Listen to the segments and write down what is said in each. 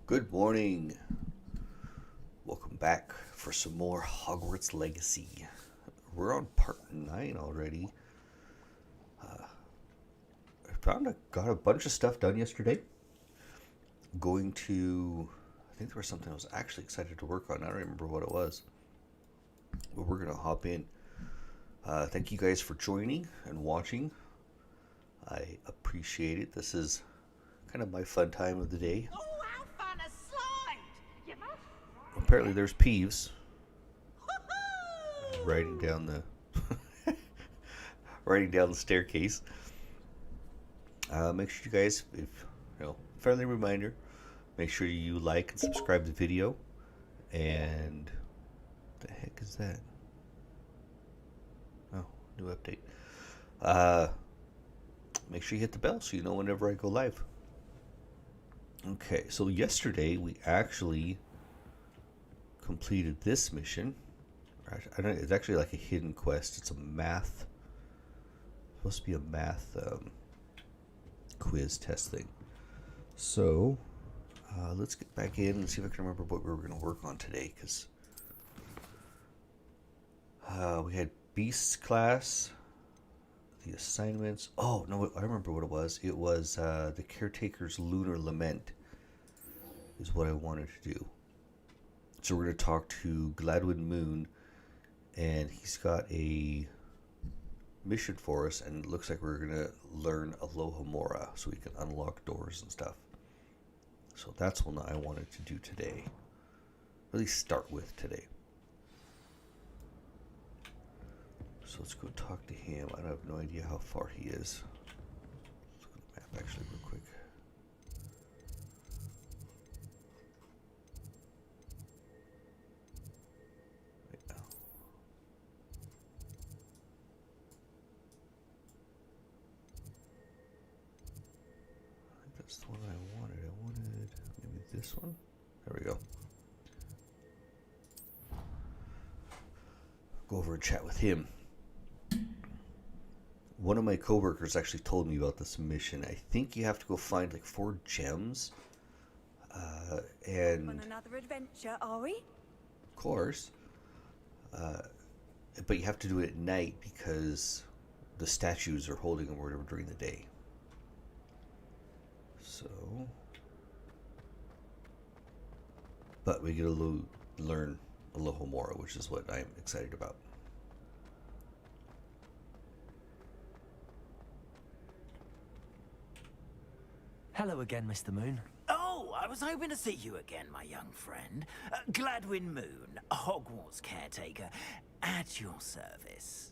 Good morning. Welcome back for some more Hogwarts Legacy. We're on part 9 already. I got a bunch of stuff done yesterday. I think there was something I was actually excited to work on. I don't remember what it was. But we're going to hop in. Thank you guys for joining and watching. I appreciate it. This is kind of my fun time of the day. Apparently there's Peeves riding down the staircase. Make sure you guys, friendly reminder, make sure you like and subscribe to the video. And what the heck is that? Oh, new update. Make sure you hit the bell so you know whenever I go live. Okay, so yesterday we actually completed this mission. It's actually like a hidden quest. It's supposed to be a math quiz test thing. So let's get back in and see if I can remember what we were going to work on today, because we had Beasts class, the assignments. Oh no, I remember what it was. It was the Caretaker's Lunar Lament is what I wanted to do. So we're going to talk to Gladwin Moon, and he's got a mission for us, and it looks like we're going to learn Alohomora so we can unlock doors and stuff. So that's what I wanted to do today. Really start with today. So let's go talk to him. I have no idea how far he is. Let's look at the map actually real quick. That's the one I wanted. I wanted maybe this one. There we go. Go over and chat with him. One of my coworkers actually told me about this mission. I think you have to go find like 4 gems. And on another adventure, are we? Of course. But you have to do it at night because the statues are holding them or whatever during the day. So, but we get to learn Alohomora, which is what I'm excited about. Hello again, Mr. Moon. Oh, I was hoping to see you again, my young friend. Gladwin Moon, Hogwarts Caretaker, at your service.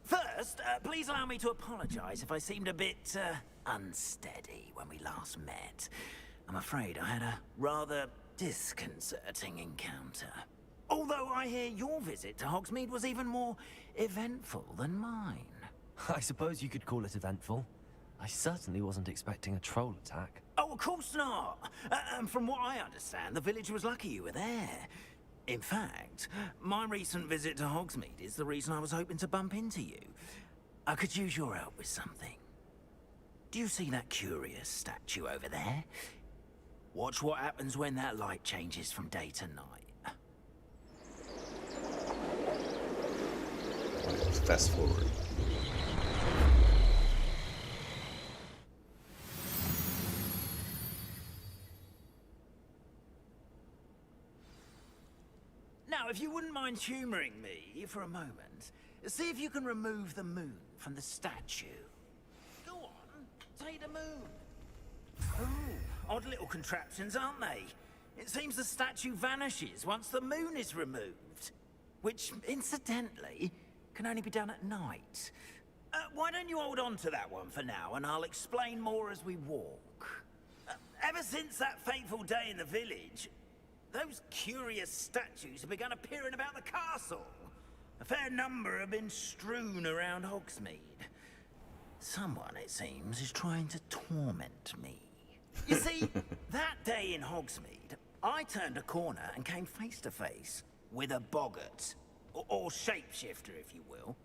First, please allow me to apologize if I seemed a bit unsteady when we last met. I'm afraid I had a rather disconcerting encounter. Although I hear your visit to Hogsmeade was even more eventful than mine. I suppose you could call it eventful. I certainly wasn't expecting a troll attack. Oh, of course not. And from what I understand, the village was lucky you were there. In fact, my recent visit to Hogsmeade is the reason I was hoping to bump into you. I could use your help with something. Do you see that curious statue over there? Watch what happens when that light changes from day to night. Let's fast forward. Now, if you wouldn't mind humoring me for a moment, see if you can remove the moon from the statue. Go on, take the moon. Ooh, odd little contraptions, aren't they? It seems the statue vanishes once the moon is removed. Which, incidentally, can only be done at night. Why don't you hold on to that one for now, and I'll explain more as we walk. Ever since that fateful day in the village, those curious statues have begun appearing about the castle. A fair number have been strewn around Hogsmeade. Someone, it seems, is trying to torment me. You see, that day in Hogsmeade, I turned a corner and came face to face with a boggart, or shapeshifter, if you will,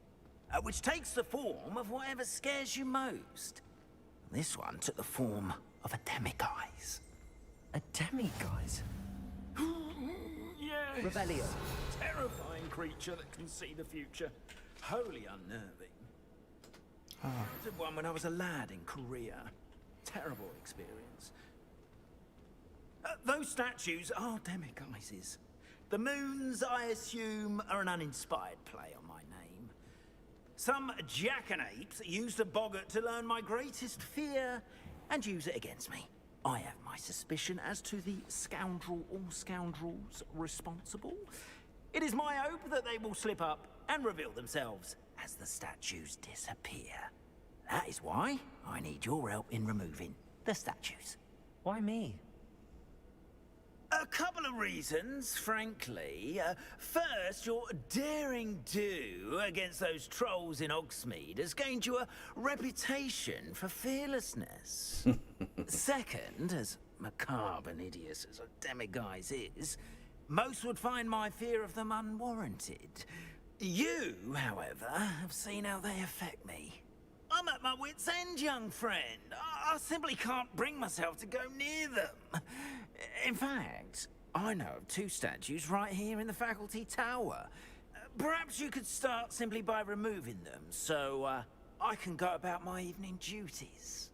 which takes the form of whatever scares you most. This one took the form of a demiguise. A demiguise? Yes. Revelio. Terrifying creature that can see the future. Wholly unnerving. I did one when I was a lad in Korea. Terrible experience. Those statues are demiguises. The moons, I assume, are an uninspired play on my name. Some jackanapes used a boggart to learn my greatest fear and use it against me. I have my suspicion as to the scoundrel or scoundrels responsible. It is my hope that they will slip up and reveal themselves as the statues disappear. That is why I need your help in removing the statues. Why me? A couple of reasons, frankly. First, your daring do against those trolls in Hogsmeade has gained you a reputation for fearlessness. Second, as macabre and hideous as a demiguise is, most would find my fear of them unwarranted. You, however, have seen how they affect me. I'm at my wit's end, young friend. I simply can't bring myself to go near them. In fact, I know of 2 statues right here in the faculty tower. Perhaps you could start simply by removing them, so I can go about my evening duties.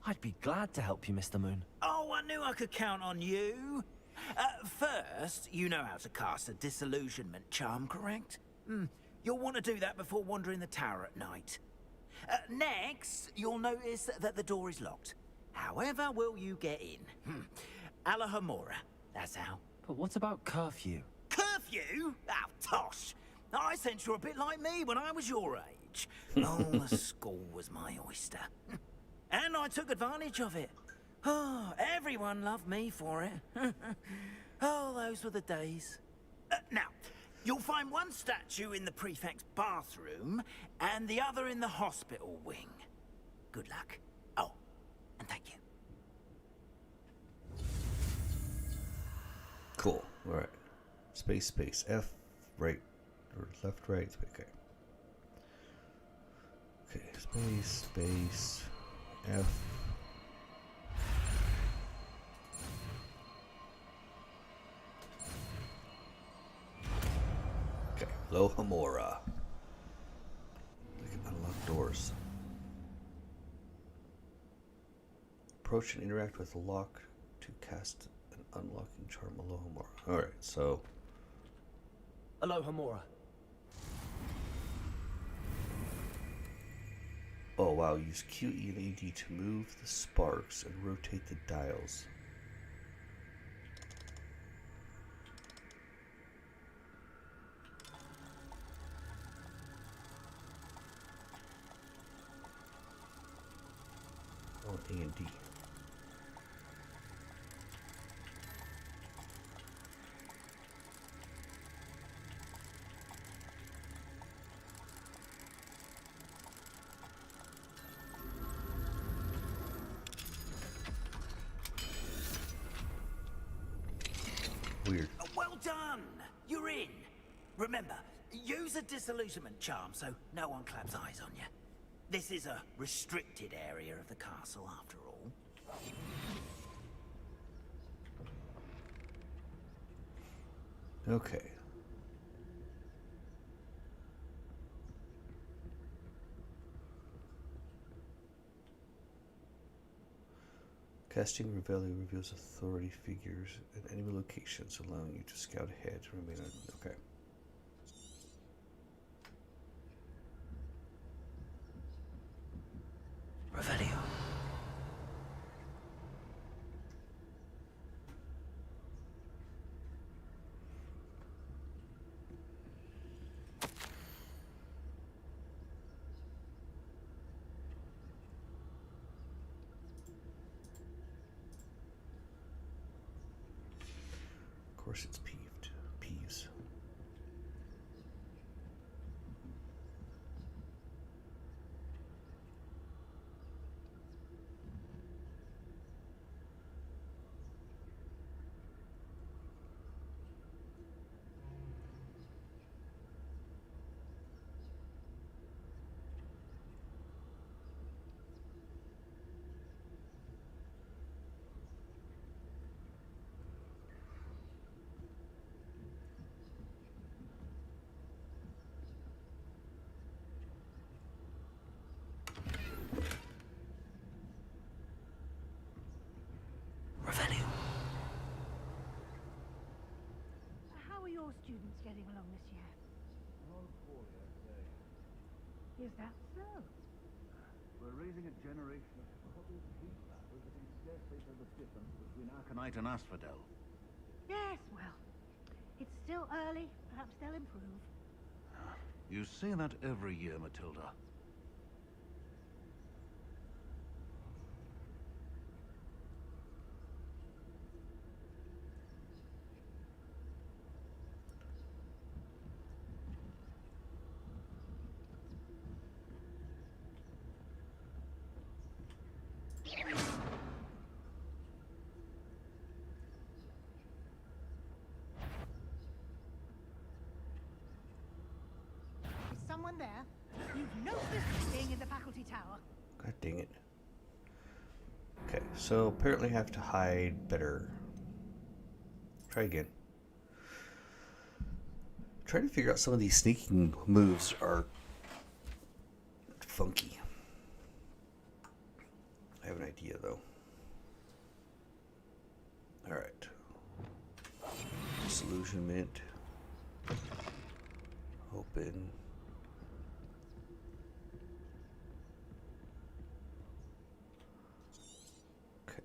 I'd be glad to help you, Mr. Moon. Oh, I knew I could count on you. First, you know how to cast a disillusionment charm, correct? You'll want to do that before wandering the tower at night. Next, you'll notice that the door is locked. However will you get in? Alahomora, that's how. But what about curfew? Curfew? Oh, tosh. I sense you're a bit like me when I was your age. Oh, the school was my oyster. And I took advantage of it. Oh, everyone loved me for it. Oh, those were the days. Now, you'll find one statue in the prefect's bathroom and the other in the hospital wing. Good luck. Oh, and thank you. Cool. All right. Space, space. F, right, or left, right. Okay. Okay. Space, space. F. Okay. Lohomora. We can unlock doors. Approach and interact with the lock to cast an unlocking charm. Lohomora. Alright, so. Alohomora. Oh wow, use Q, E, and AD to move the sparks and rotate the dials. Oh, A and D. Weird. Well done! You're in. Remember, use a disillusionment charm so no one claps eyes on you. This is a restricted area of the castle, after all. Okay. Casting Revelio reveals authority figures in enemy locations, allowing you to scout ahead to remain on. Okay. Revelio. Of course it's peeves. your students getting along this year? All poorly, I'd say. Is that so? We're raising a generation of hobby peacemakers that can scarcely tell the difference between Aconite and Asphodel. Yes, well, it's still early. Perhaps they'll improve. You say that every year, Matilda. Is someone there? You've no business being in the faculty tower. God dang it. Okay, so apparently I have to hide better. Try again. Trying to figure out some of these sneaking moves are funky. I have an idea though. Alright. Disillusionment. Open. Okay.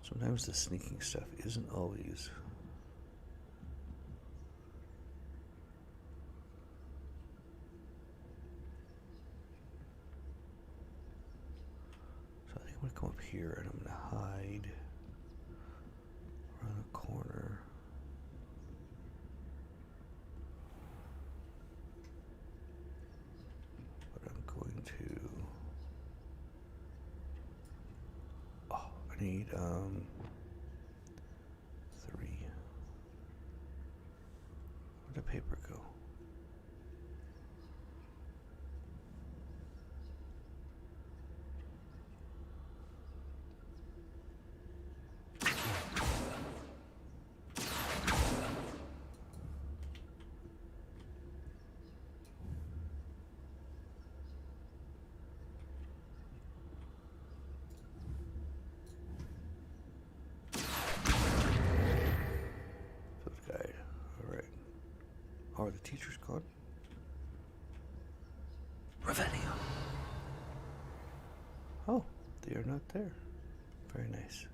Sometimes the sneaking stuff isn't always. So I think I'm gonna come up here and I'm gonna hide around the corner. But I'm going to. Oh, I need 3. Where'd the paper go? Field guide. All right. Are the teachers gone? Revelio. Oh, they are not there. Very nice.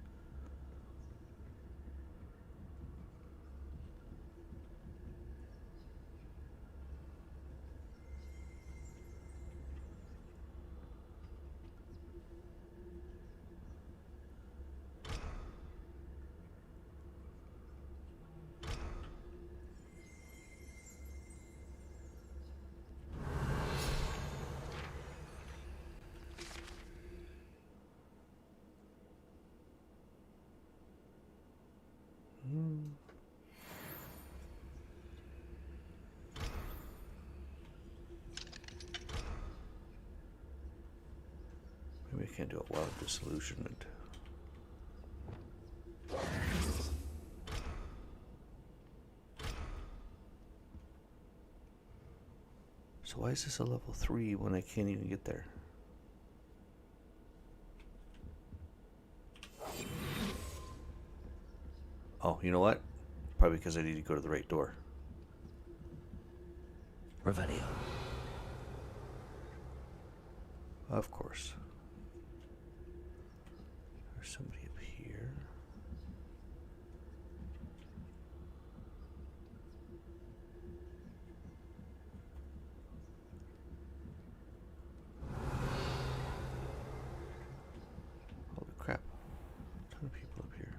Maybe I can't do it while disillusionment. So why is this a level 3 when I can't even get there? Oh, you know what? Probably because I need to go to the right door. Revelio. Of course. There's somebody up here. Holy crap. A ton of people up here.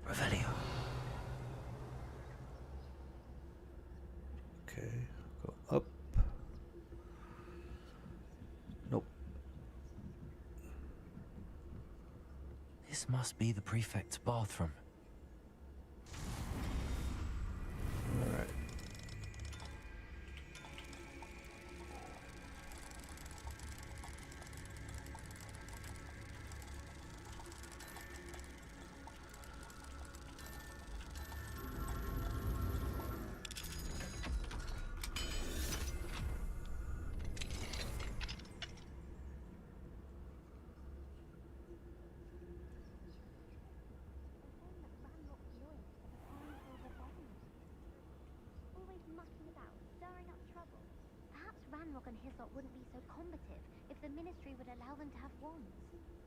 Revelio. Okay, go up. Nope. This must be the prefect's bathroom. Alright. wouldn't be so combative if the Ministry would allow them to have wands.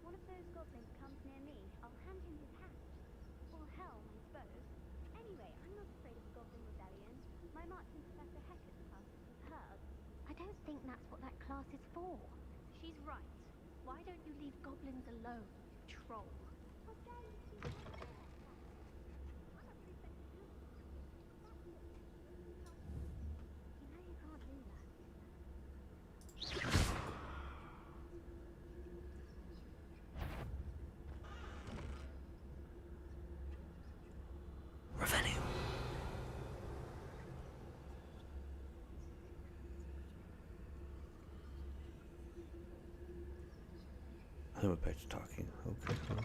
One of those goblins comes near me, I'll hand him his hat. Or helm, I suppose. Anyway, I'm not afraid of a goblin rebellion. My marching Professor Hector's class is superb. I don't think that's what that class is for. She's right. Why don't you leave goblins alone, troll? You know you can't do that. Revenue. I went back to talking. Okay. Well.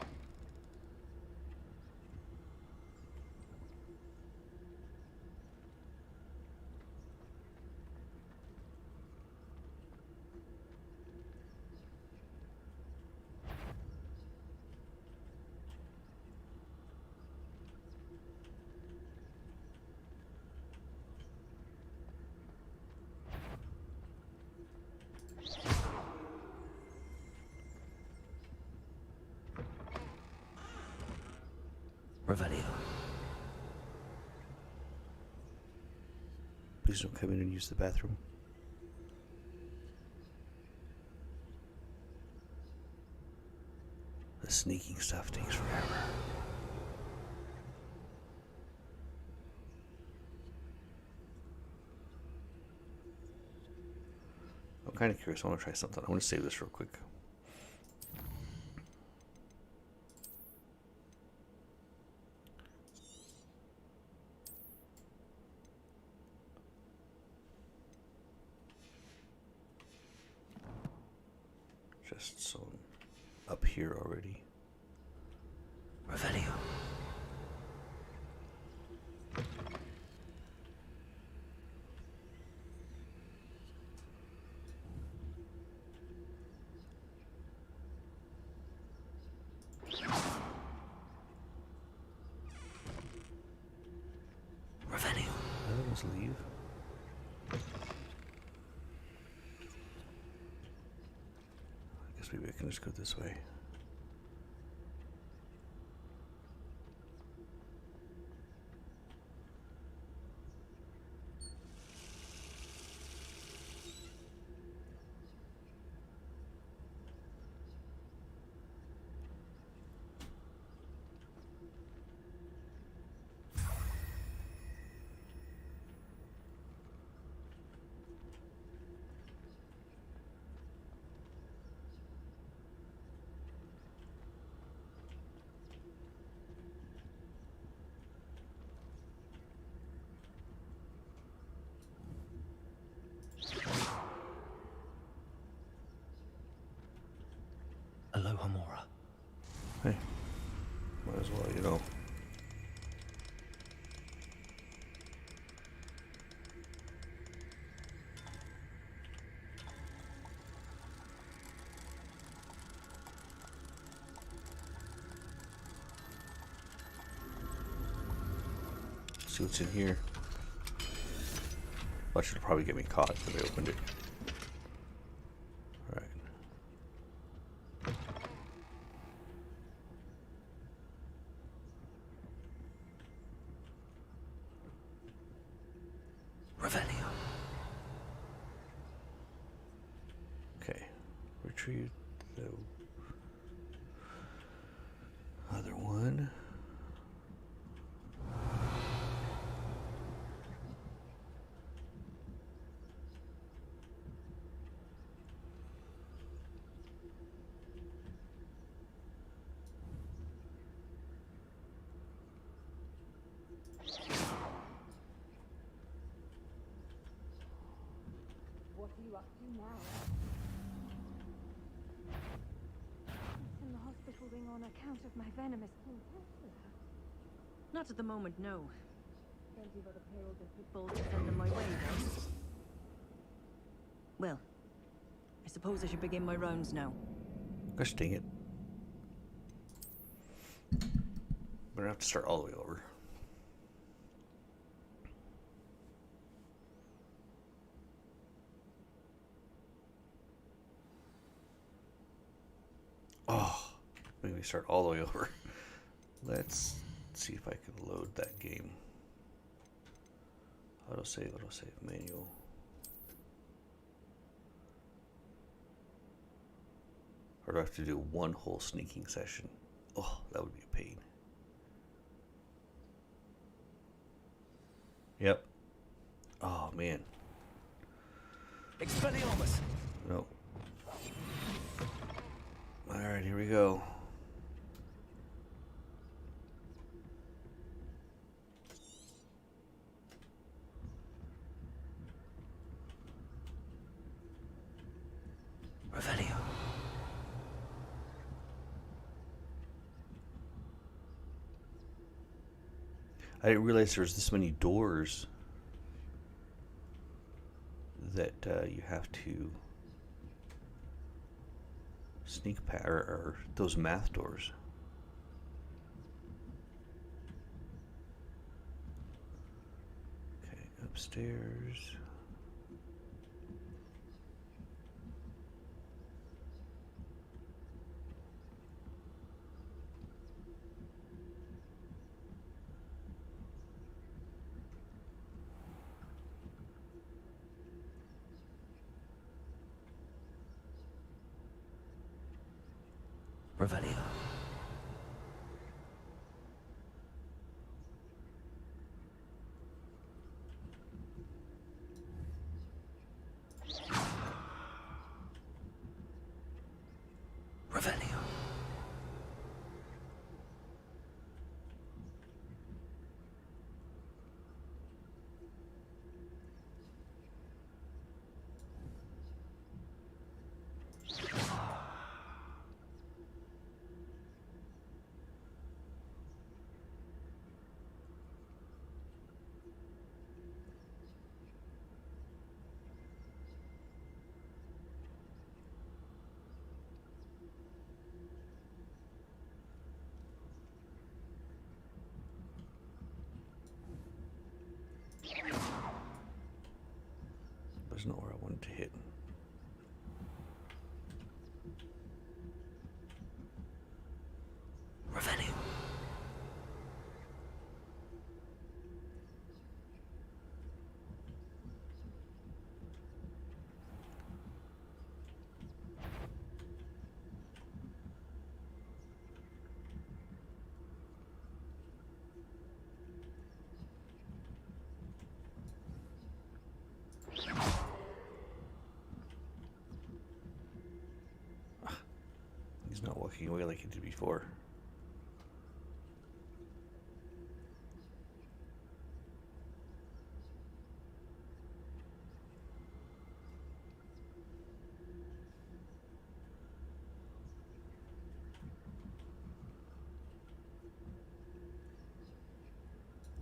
Revelio. Please don't come in and use the bathroom. The sneaking stuff takes forever. I'm kind of curious. I want to try something. I want to save this real quick. Just so I'm up here already. Revelio. Revelio. Let's leave. Maybe I can just go this way. Aloha Mora. Hey, might as well, you know. See what's in here. Well, should probably get me caught if I opened it. Alright. Revelio. Okay. Retrieve the other one. What are you up to now? In the hospital wing on account of my venomous intestine. Not at the moment, no. Plenty of other payrolls and People to send them my way, though. Well, I suppose I should begin my rounds now. Gosh dang it. I'm gonna have to start all the way over. start all the way over. Let's see if I can load that game. Autosave, manual. Or do I have to do one whole sneaking session? Oh, that would be a pain. Yep. Oh, man. Expelliarmus! No. Alright, here we go. Revelio. I didn't realize there was this many doors that you have to sneak past, or those math doors. Okay, upstairs. Revelio. Revelio. There's nowhere I wanted to hit. Revelio. He's not walking away like he did before.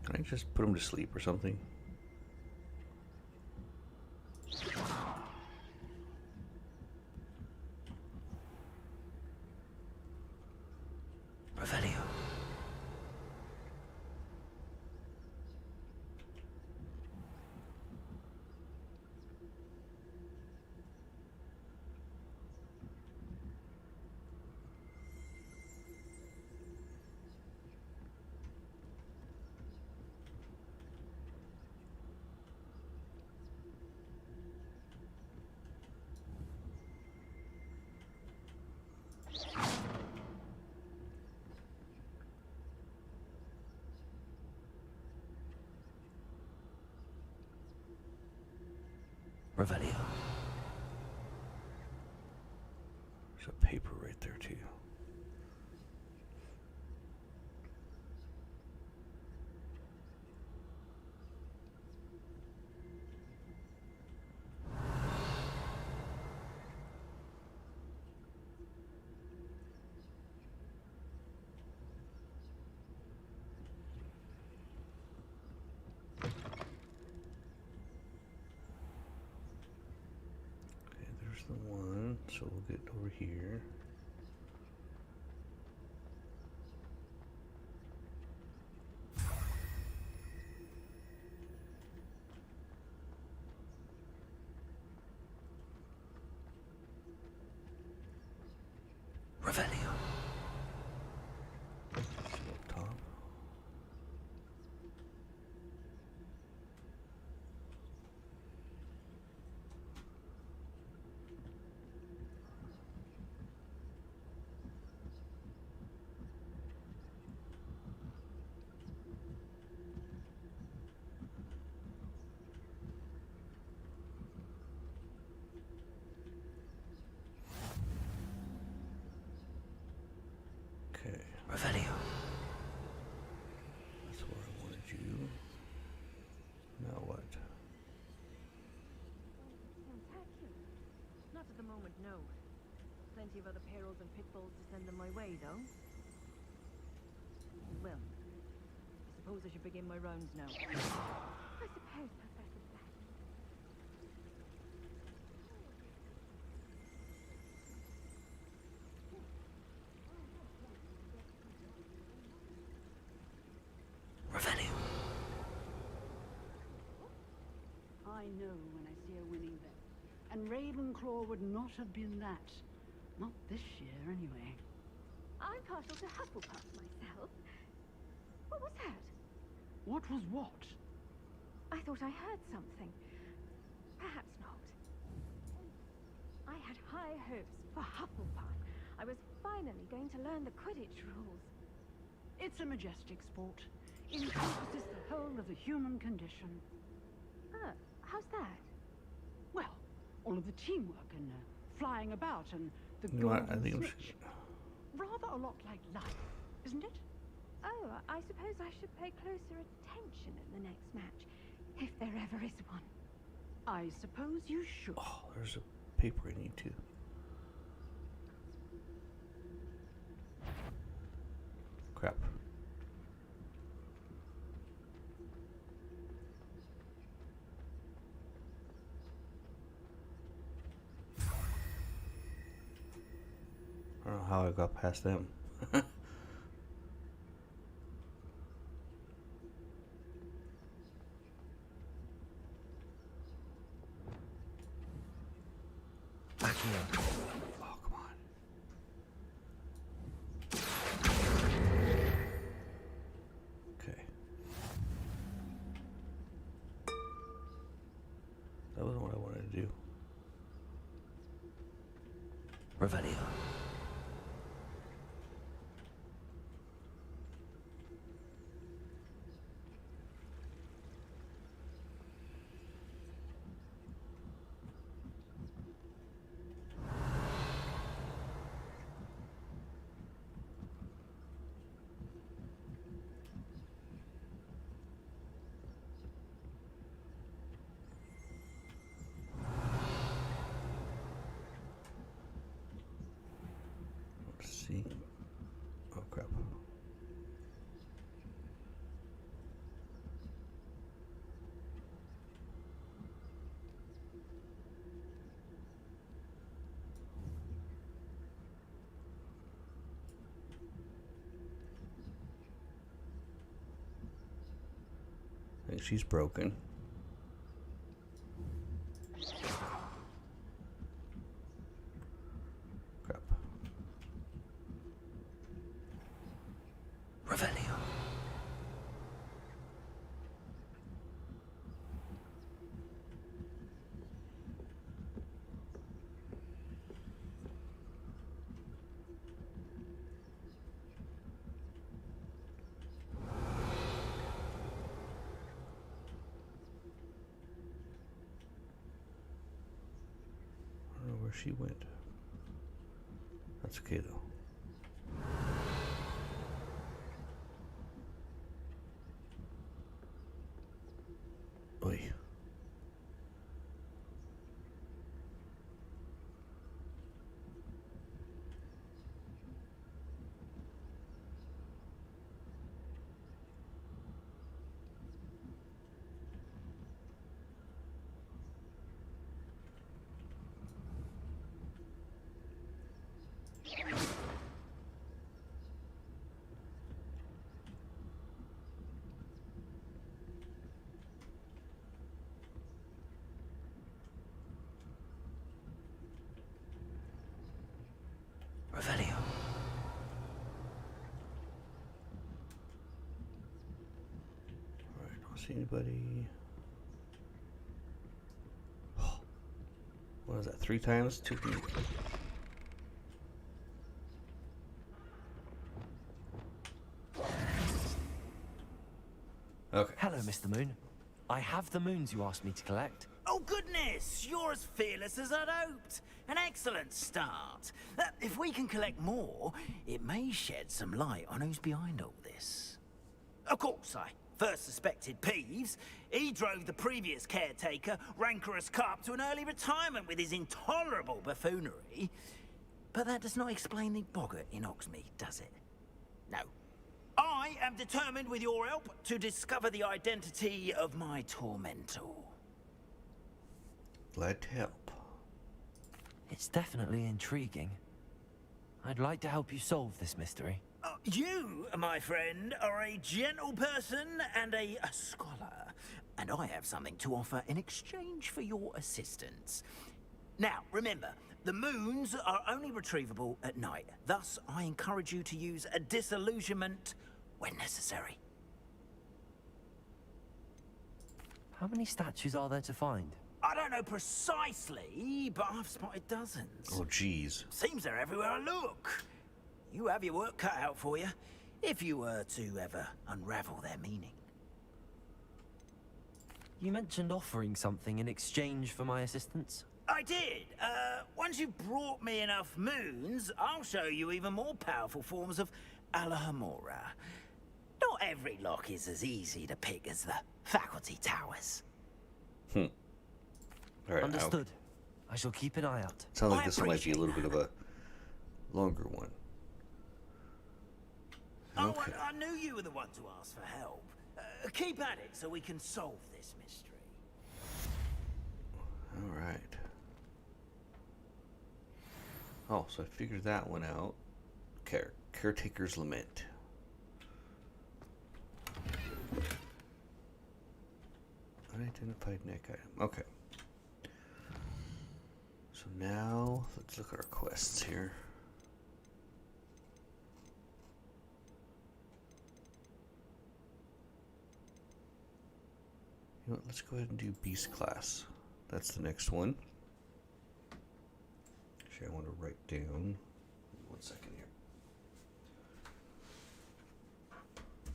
Can I just put him to sleep or something? Revelio. Revelio. There's a paper right there too. The one, so we'll get over here. Revelio. Revelio. That's where I wanted you. Now what? Not at the moment, no. Plenty of other perils and pitfalls to send them my way, though. Well, I suppose I should begin my rounds now. I suppose, Professor Black. Revelio. I know when I see a winning bet. And Ravenclaw would not have been that. Not this year, anyway. I'm partial to Hufflepuff myself. What was that? What was what? I thought I heard something. Perhaps not. I had high hopes for Hufflepuff. I was finally going to learn the Quidditch rules. It's a majestic sport. Encompasses the whole of the human condition. Oh, how's that? Well, all of the teamwork and flying about and the You know what? I golden think I'm snitch. Rather a lot like life, isn't it? Oh, I suppose I should pay closer attention in the next match, if there ever is one. I suppose you should. Oh, there's a paper I need too. Crap. I don't know how I got past them. Backing up. Oh, come on. Okay. That wasn't what I wanted to do. Revelio. Let's see. Oh, crap. I think she's broken. Crap. Revelio. I don't know where she went. That's okay though. Oy. Revelio. Alright, don't see anybody. Oh. What is that? 3 times? 2 deep. Okay. Hello, Mr. Moon. I have the moons you asked me to collect. Oh, goodness! You're as fearless as I'd hoped. An excellent start. If we can collect more, it may shed some light on who's behind all this. Of course, I first suspected Peeves. He drove the previous caretaker, rancorous carp, to an early retirement with his intolerable buffoonery. But that does not explain the boggart in Oxmead, does it? No. I am determined, with your help, to discover the identity of my tormentor. Glad to help. It's definitely intriguing. I'd like to help you solve this mystery. You, my friend, are a gentle person and a scholar, and I have something to offer in exchange for your assistance. Now, remember, the moons are only retrievable at night. Thus, I encourage you to use a disillusionment when necessary. How many statues are there to find? I don't know precisely, but I've spotted dozens. Oh, geez. Seems they're everywhere I look. You have your work cut out for you, if you were to ever unravel their meaning. You mentioned offering something in exchange for my assistance? I did. Once you've brought me enough moons, I'll show you even more powerful forms of Alahamora. Not every lock is as easy to pick as the faculty towers. All right, Understood. I shall keep an eye out. Sounds like this one might be a little bit of a longer one. Okay. Oh, I knew you were the one to ask for help. Keep at it so we can solve this mystery. All right. Oh, so I figured that one out. Caretaker's Lament. Unidentified neck item. Okay. So now, let's look at our quests here. You know what, let's go ahead and do Beast Class. That's the next one. Actually, I want to write down. 1 second here.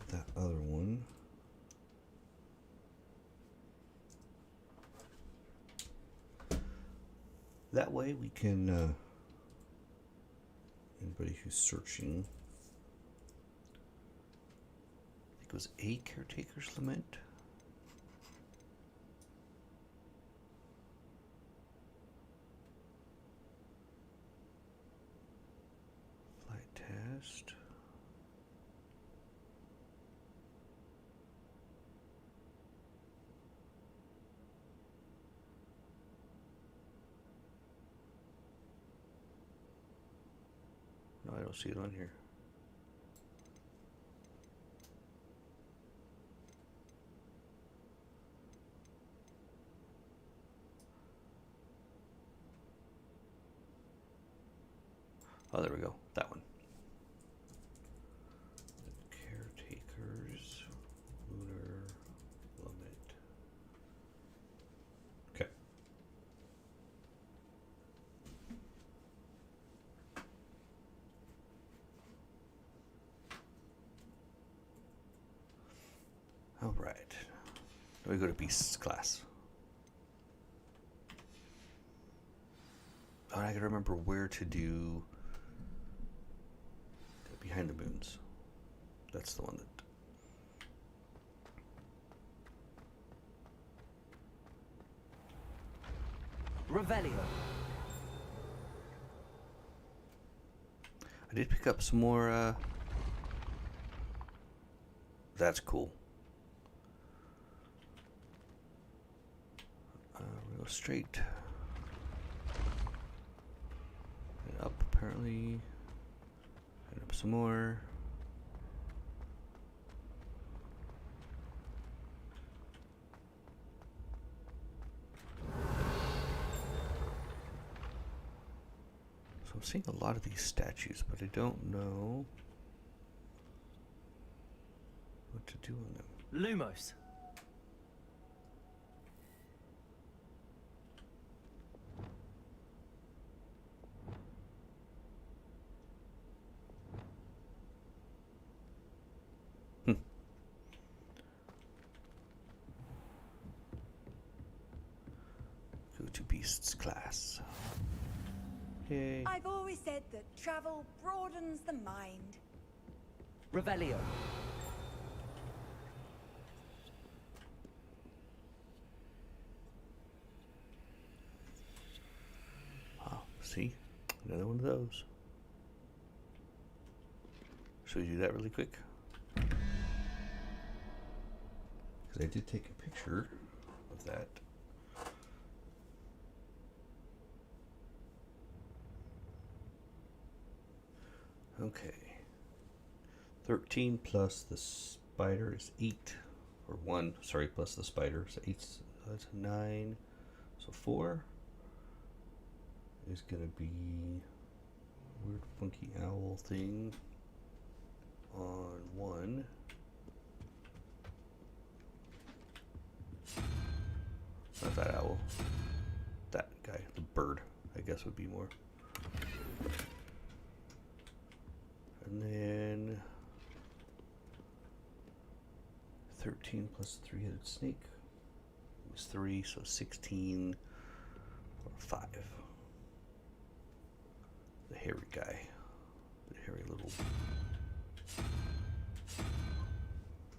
That other one. That way we can, anybody who's searching, I think it was a Caretaker's Lament. Flight test. No, I don't see it on here. Oh, there we go. That one. Caretakers, Lunar, Lament. Okay. All right. Now we go to Beast's class. Oh, I gotta remember where to do Behind the Moons. That's the one that. Revelio. I did pick up some more. That's cool. We go straight and up, apparently. And up some more. So I'm seeing a lot of these statues, but I don't know what to do on them. Lumos. Beasts class. Yay. I've always said that travel broadens the mind. Revelio. Oh, see? Another one of those. Should we do that really quick? Because I did take a picture of that. Okay. 13 plus the spider is 8. Or 1, sorry, plus the spider. So 8, that's 9. So 4 is going to be weird funky owl thing on 1. Not that owl. That guy, the bird, I guess would be more. And then 13 plus the 3-headed snake was 3, so 16 or 5. The hairy guy. The hairy little.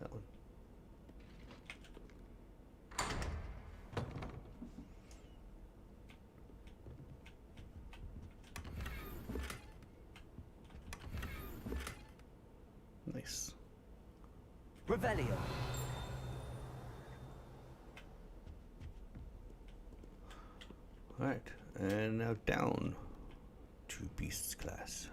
That one. Nice. Revelio. Alright, and now down to Beasts class.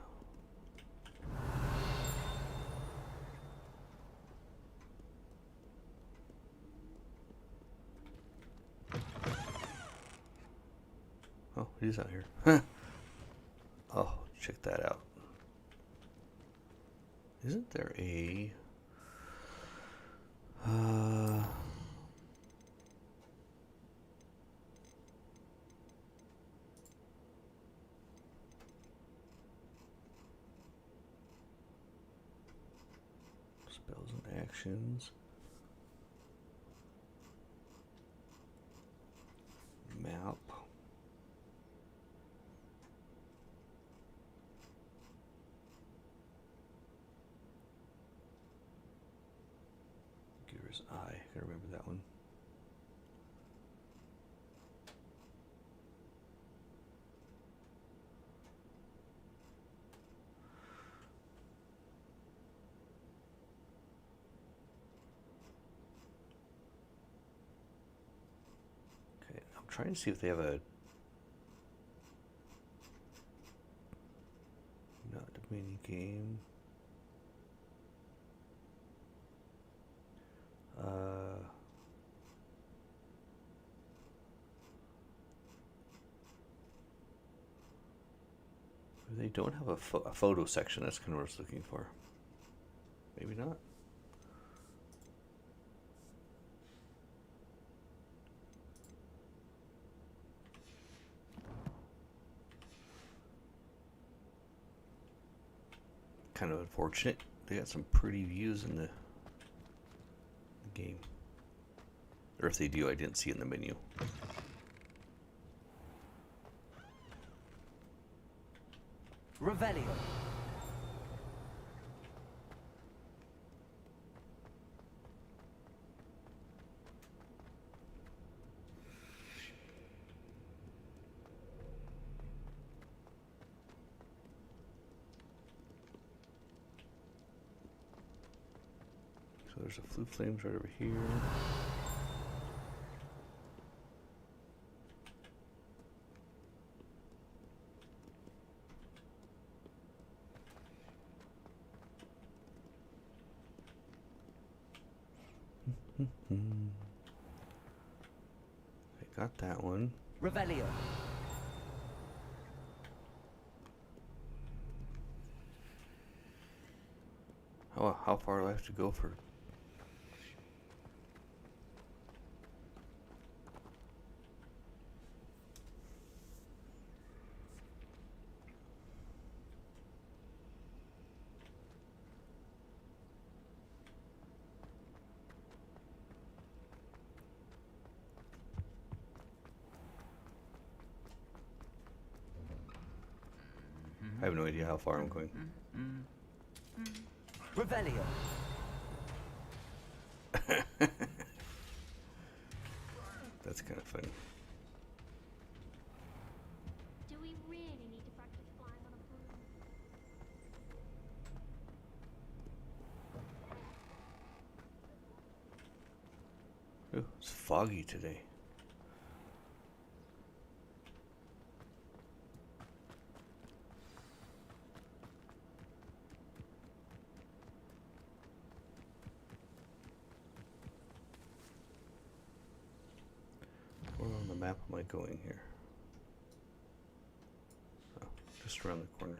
Oh, it is out here. Oh, check that out. Isn't there a spells and actions, map, Gear's Eye, I gotta remember that one. Trying to see if they have a not a mini game. They don't have a photo section. That's kind of what I was looking for. Maybe not. Kind of unfortunate. They got some pretty views in the game. Or if they do, I didn't see it in the menu. Revelio. So there's a Flue Flames right over here. I got that one. Revelio. How far do I have to go for? I have no idea how far I'm going. Revelio. That's kind of funny. Do we really need to practice flying on a broom? Ooh, it's foggy today. Where on the map am I going here? Oh, just around the corner.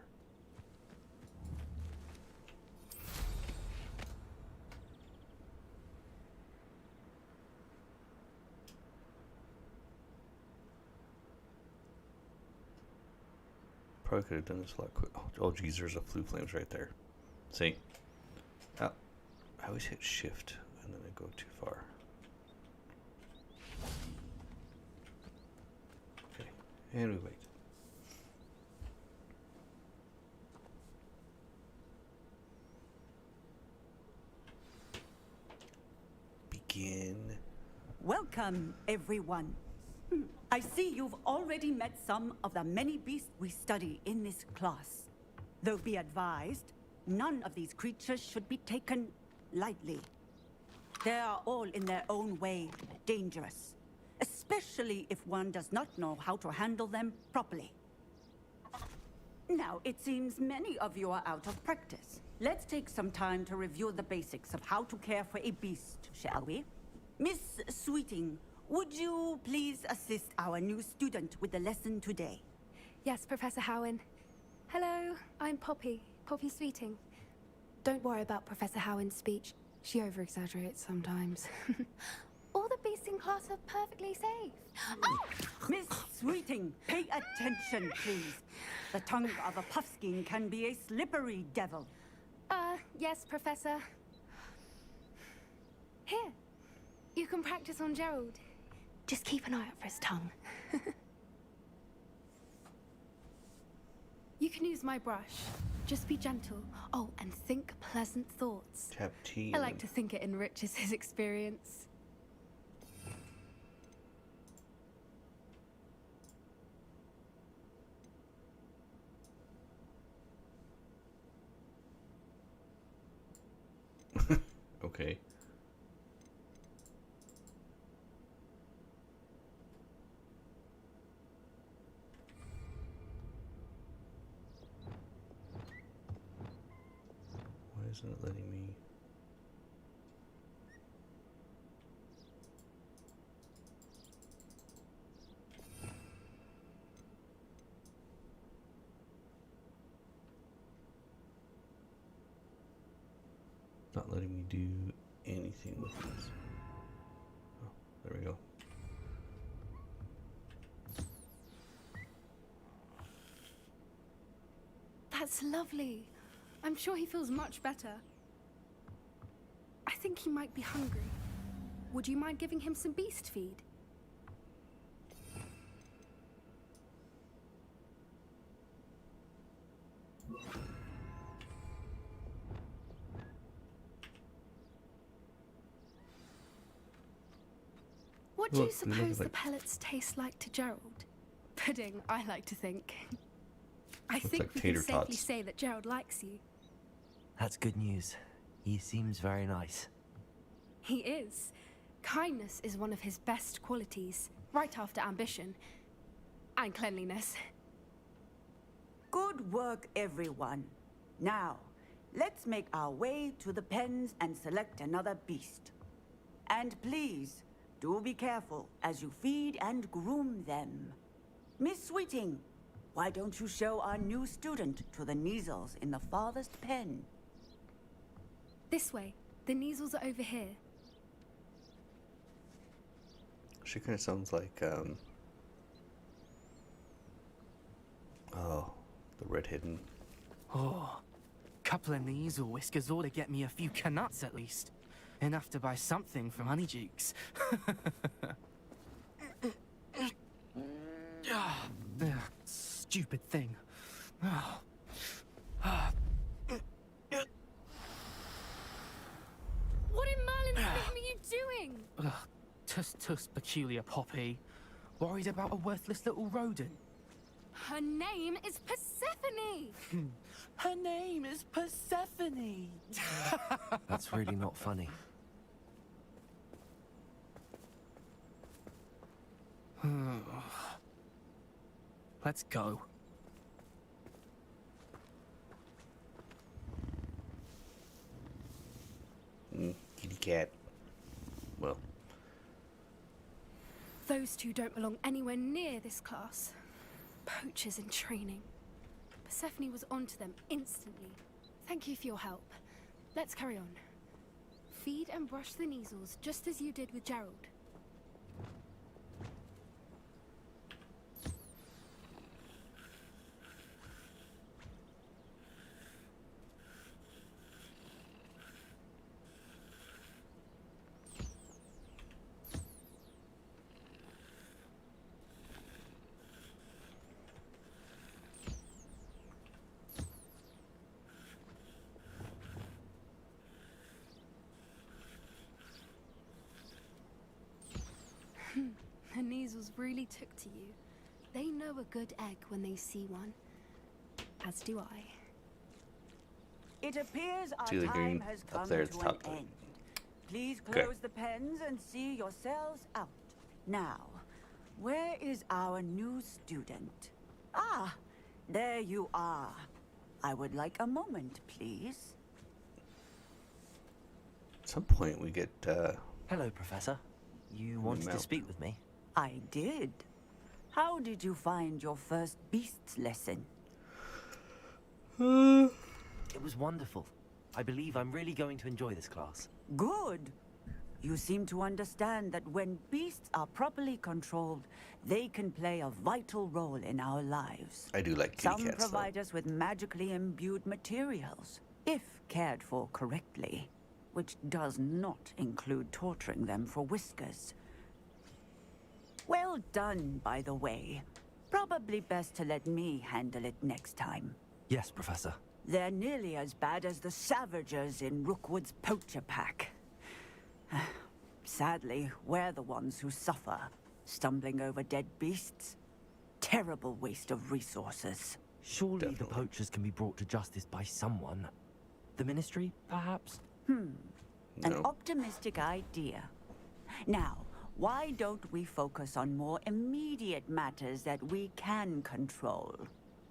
Probably could have done this a lot quicker. Oh, geez, there's a Flue Flames right there. See? Oh, I always hit shift and then I go too far. Okay, and we wait. Begin. Welcome, everyone. I see you've already met some of the many beasts we study in this class. Though be advised, none of these creatures should be taken lightly. They are all in their own way dangerous, especially if one does not know how to handle them properly. Now, it seems many of you are out of practice. Let's take some time to review the basics of how to care for a beast, shall we? Miss Sweeting, would you please assist our new student with the lesson today? Yes, Professor Howen. Hello, I'm Poppy Sweeting. Don't worry about Professor Howen's speech. She over-exaggerates sometimes. All the beasts in class are perfectly safe. Oh! Miss Sweeting, pay attention, please. The tongue of a puffskein can be a slippery devil. Yes, Professor. Here, you can practice on Gerald. Just keep an eye out for his tongue. You can use my brush. Just be gentle. Oh, and think pleasant thoughts. Tap T. I like to think it enriches his experience. Okay. Why isn't it letting me? Not letting me do anything with this. Oh, there we go. That's lovely. I'm sure he feels much better. I think he might be hungry. Would you mind giving him some beast feed? What do you Look, they look suppose the like- pellets taste like to Gerald? Pudding, I like to think. I Looks think like we can tater safely tots. say that Gerald likes you. That's good news. He seems very nice. He is. Kindness is one of his best qualities, right after ambition. And cleanliness. Good work, everyone. Now, let's make our way to the pens and select another beast. And please, do be careful as you feed and groom them. Miss Sweeting, why don't you show our new student to the Neasels in the farthest pen? This way. The Neasels are over here. She kind of sounds like oh, the redheaded. Oh, couple of Neasel whiskers ought to get me a few canuts at least. Enough to buy something from Honeydukes. Stupid thing. Oh. What in Merlin's name are you doing? Ugh, tuss, peculiar Poppy. Worried about a worthless little rodent? Her name is Persephone! Her name is Persephone! That's really not funny. Let's go. Kitty cat. Well. Those two don't belong anywhere near this class. Poachers in training. Persephone was onto them instantly. Thank you for your help. Let's carry on. Feed and brush the measles just as you did with Gerald. Her measles really took to you. They know a good egg when they see one. As do I. It appears our See the time green has up come there at the to top. an end. Please Okay. close the pens and see yourselves out. Now, where is our new student? Ah, there you are. I would like a moment, please. At some point we get, Hello, Professor. You wanted to Mount. speak with me? I did. How did you find your first beasts lesson? It was wonderful. I believe I'm really going to enjoy this class. Good. You seem to understand that when beasts are properly controlled, they can play a vital role in our lives. I do like kitty Some cats, provide us with magically imbued materials, if cared for correctly, which does not include torturing them for whiskers. Well done, by the way. Probably best to let me handle it next time. Yes, Professor. They're nearly as bad as the Savagers in Rookwood's poacher pack. Sadly, we're the ones who suffer, stumbling over dead beasts. Terrible waste of resources. Surely the poachers can be brought to justice by someone. The Ministry, perhaps? An optimistic idea. Now, why don't we focus on more immediate matters that we can control?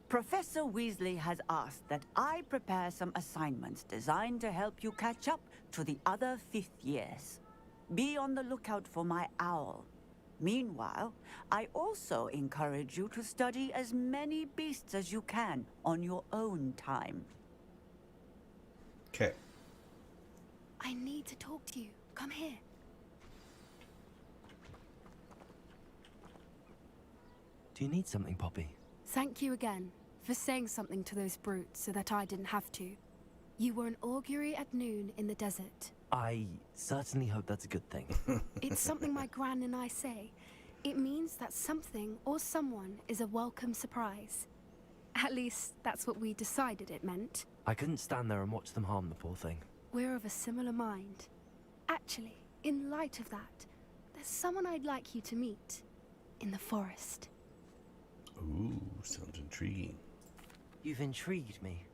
Professor Weasley has asked that I prepare some assignments designed to help you catch up to the other 5th years. Be on the lookout for my owl. Meanwhile, I also encourage you to study as many beasts as you can on your own time. Okay. I need to talk to you. Come here. Do you need something, Poppy? Thank you again for saying something to those brutes so that I didn't have to. You were an augury at noon in the desert. I certainly hope that's a good thing. It's something my gran and I say. It means that something or someone is a welcome surprise. At least, that's what we decided it meant. I couldn't stand there and watch them harm the poor thing. We're of a similar mind. Actually, in light of that, there's someone I'd like you to meet. In the forest. Ooh, sounds intriguing. You've intrigued me.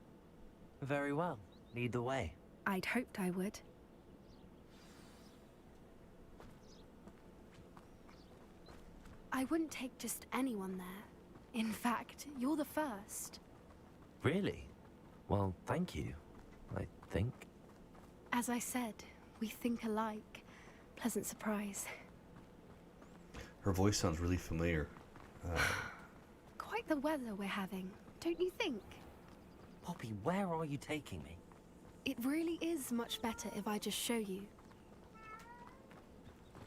Very well. Lead the way. I'd hoped I would. I wouldn't take just anyone there. In fact, you're the first. Really? Well, thank you, I think. As I said, we think alike. Pleasant surprise. Her voice sounds really familiar. Quite the weather we're having, don't you think? Poppy, where are you taking me? It really is much better if I just show you.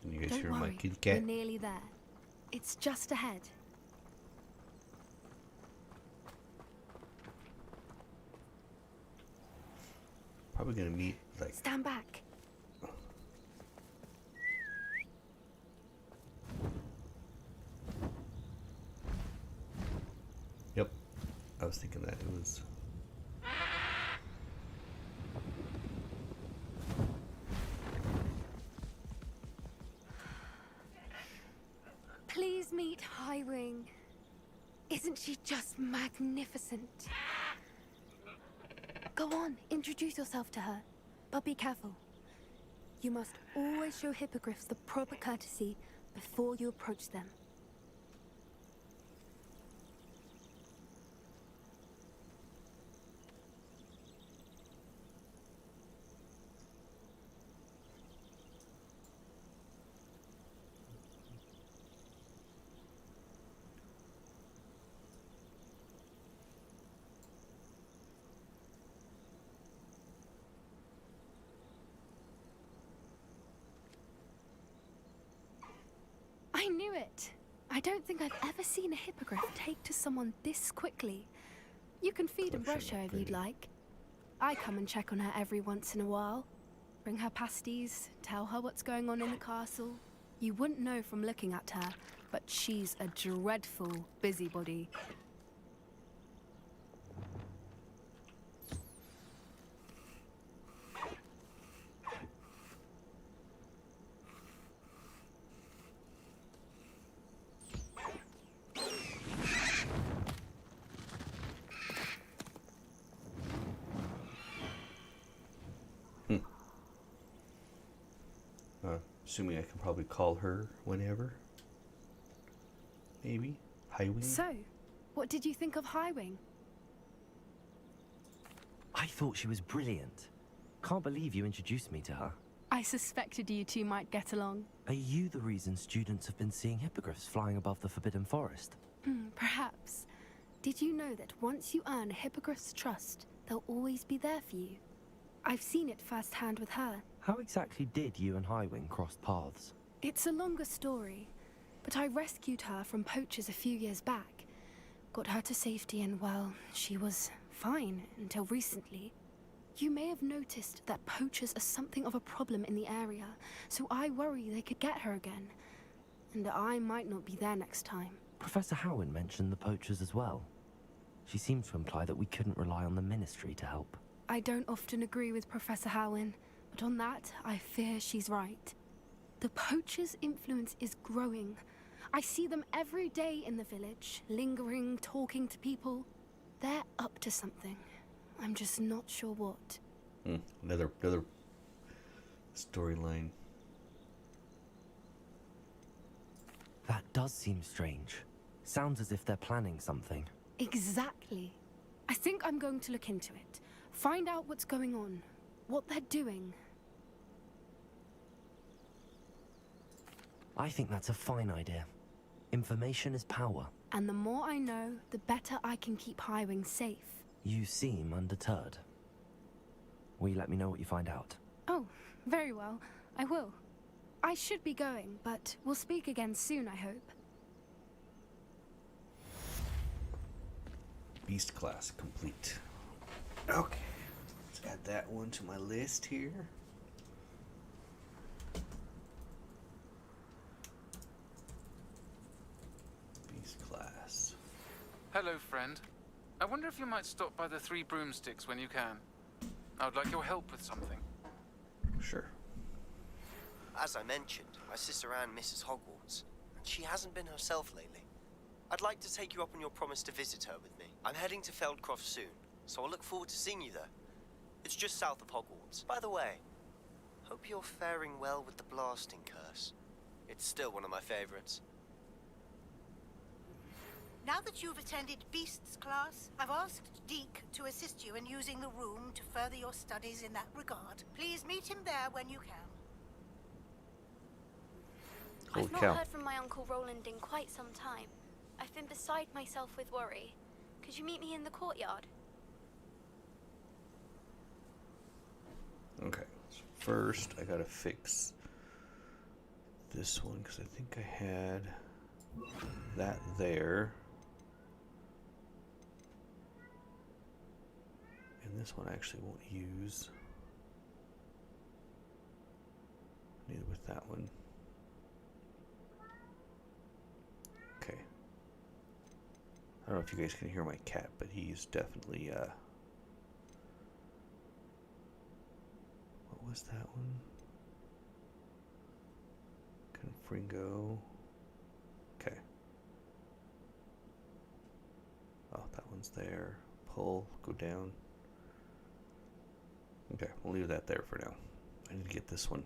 Can you guys Don't hear my worry, kitty we're cat? nearly there. It's just ahead. Probably gonna meet like. Stand back. Yep, I was thinking that it was. Isn't she just magnificent? Go on, introduce yourself to her. But be careful. You must always show hippogriffs the proper courtesy before you approach them. I knew it. I don't think I've ever seen a hippogriff take to someone this quickly. You can feed and brush her if you'd like. I come and check on her every once in a while. Bring her pasties, tell her what's going on in the castle. You wouldn't know from looking at her, but she's a dreadful busybody. Assuming I can probably call her whenever. Maybe. Highwing? So, what did you think of Highwing? I thought she was brilliant. Can't believe you introduced me to her. I suspected you two might get along. Are you the reason students have been seeing hippogriffs flying above the Forbidden Forest? Perhaps. Did you know that once you earn a hippogriff's trust, they'll always be there for you? I've seen it firsthand with her. How exactly did you and Highwing cross paths? It's a longer story, but I rescued her from poachers a few years back. Got her to safety and, well, she was fine until recently. You may have noticed that poachers are something of a problem in the area, so I worry they could get her again. And I might not be there next time. Professor Howin mentioned the poachers as well. She seemed to imply that we couldn't rely on the Ministry to help. I don't often agree with Professor Howin, but on that, I fear she's right. The poachers' influence is growing. I see them every day in the village, lingering, talking to people. They're up to something. I'm just not sure what. Another storyline. That does seem strange. Sounds as if they're planning something. Exactly. I think I'm going to look into it. Find out what's going on. What they're doing. I think that's a fine idea. Information is power. And the more I know, the better I can keep Highwing safe. You seem undeterred. Will you let me know what you find out? Oh, very well. I will. I should be going, but we'll speak again soon, I hope. Beast class complete. Okay. Let's add that one to my list here. Beast class. Hello, friend. I wonder if you might stop by the Three Broomsticks when you can. I would like your help with something. Sure. As I mentioned, my sister Anne misses Hogwarts, and she hasn't been herself lately. I'd like to take you up on your promise to visit her with me. I'm heading to Feldcroft soon, so I'll look forward to seeing you there. It's just south of Hogwarts. By the way, hope you're faring well with the blasting curse. It's still one of my favorites. Now that you've attended Beasts class, I've asked Deke to assist you in using the room to further your studies in that regard. Please meet him there when you can. I've not heard from my Uncle Roland in quite some time. I've been beside myself with worry. Could you meet me in the courtyard? Okay, so first I gotta fix this one because I think I had that there. And this one I actually won't use. Neither with that one. Okay. I don't know if you guys can hear my cat, but he's definitely what was that one? Confringo. Okay. What's there? Pull, go down. Okay, we'll leave that there for now. I need to get this one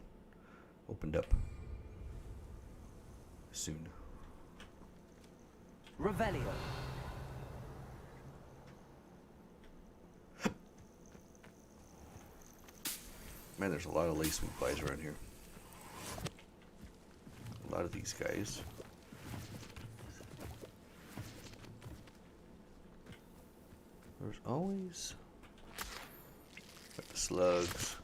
opened up soon. Revelio. Man, there's a lot of lace supplies around here. A lot of these guys. There's always got the slugs.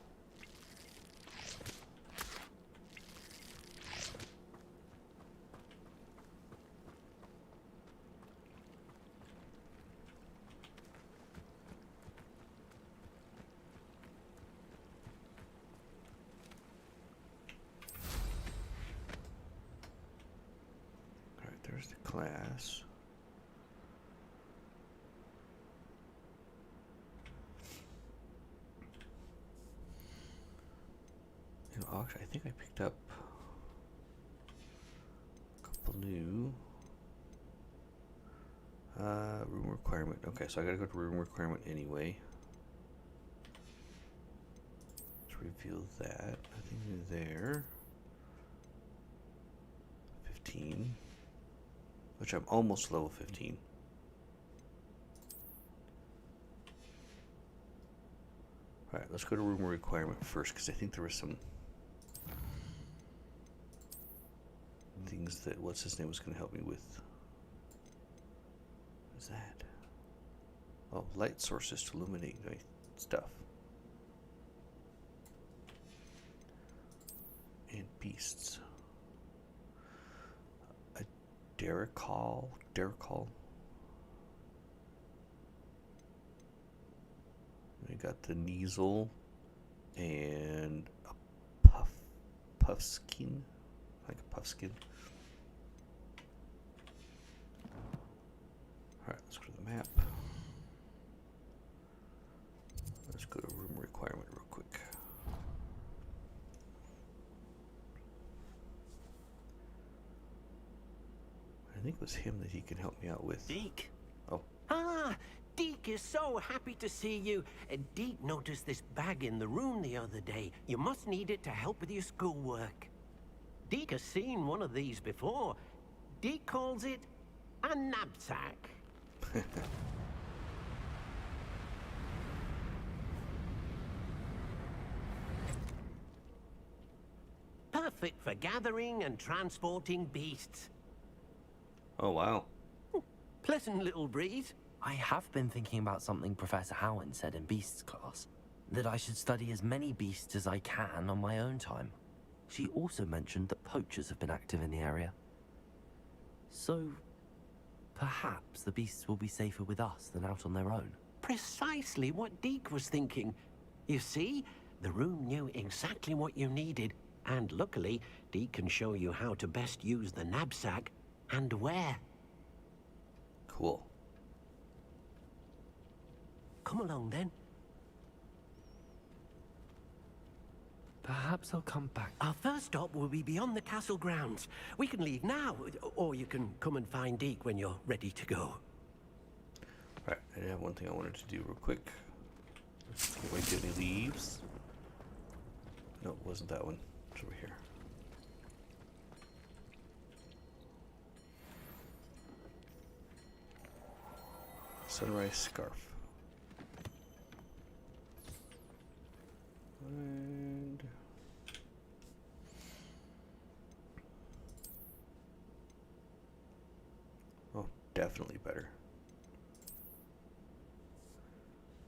There's the class. And actually, I think I picked up a couple new room requirement. Okay, so I gotta go to room requirement anyway. Let's reveal that. Nothing new there. 15. Which I'm almost level 15. Alright, let's go to room requirement first, because I think there was some things that what's his name was going to help me with. What's that? Oh, light sources to illuminate my stuff. And beasts. Derrickal. We got the Kneasel and a puffskin, like a puffskin. All right, let's go to the map. Let's go to room requirement real quick. I think it was him that he can help me out with. Deke. Oh. Ah, Deke is so happy to see you. Deke noticed this bag in the room the other day. You must need it to help with your schoolwork. Deke has seen one of these before. Deke calls it a knapsack. Perfect for gathering and transporting beasts. Oh, wow. Pleasant little breeze. I have been thinking about something Professor Howen said in Beasts class. That I should study as many beasts as I can on my own time. She also mentioned that poachers have been active in the area. So, perhaps the beasts will be safer with us than out on their own. Precisely what Deke was thinking. You see, the room knew exactly what you needed, and luckily, Deke can show you how to best use the knapsack and where. Cool. Come along then. Perhaps I'll come back. Our first stop will be beyond the castle grounds. We can leave now, or you can come and find Deke when you're ready to go. Alright, I have one thing I wanted to do real quick. Can't wait to get any leaves. No, it wasn't that one. It's over here. Sunrise scarf. And oh, definitely better.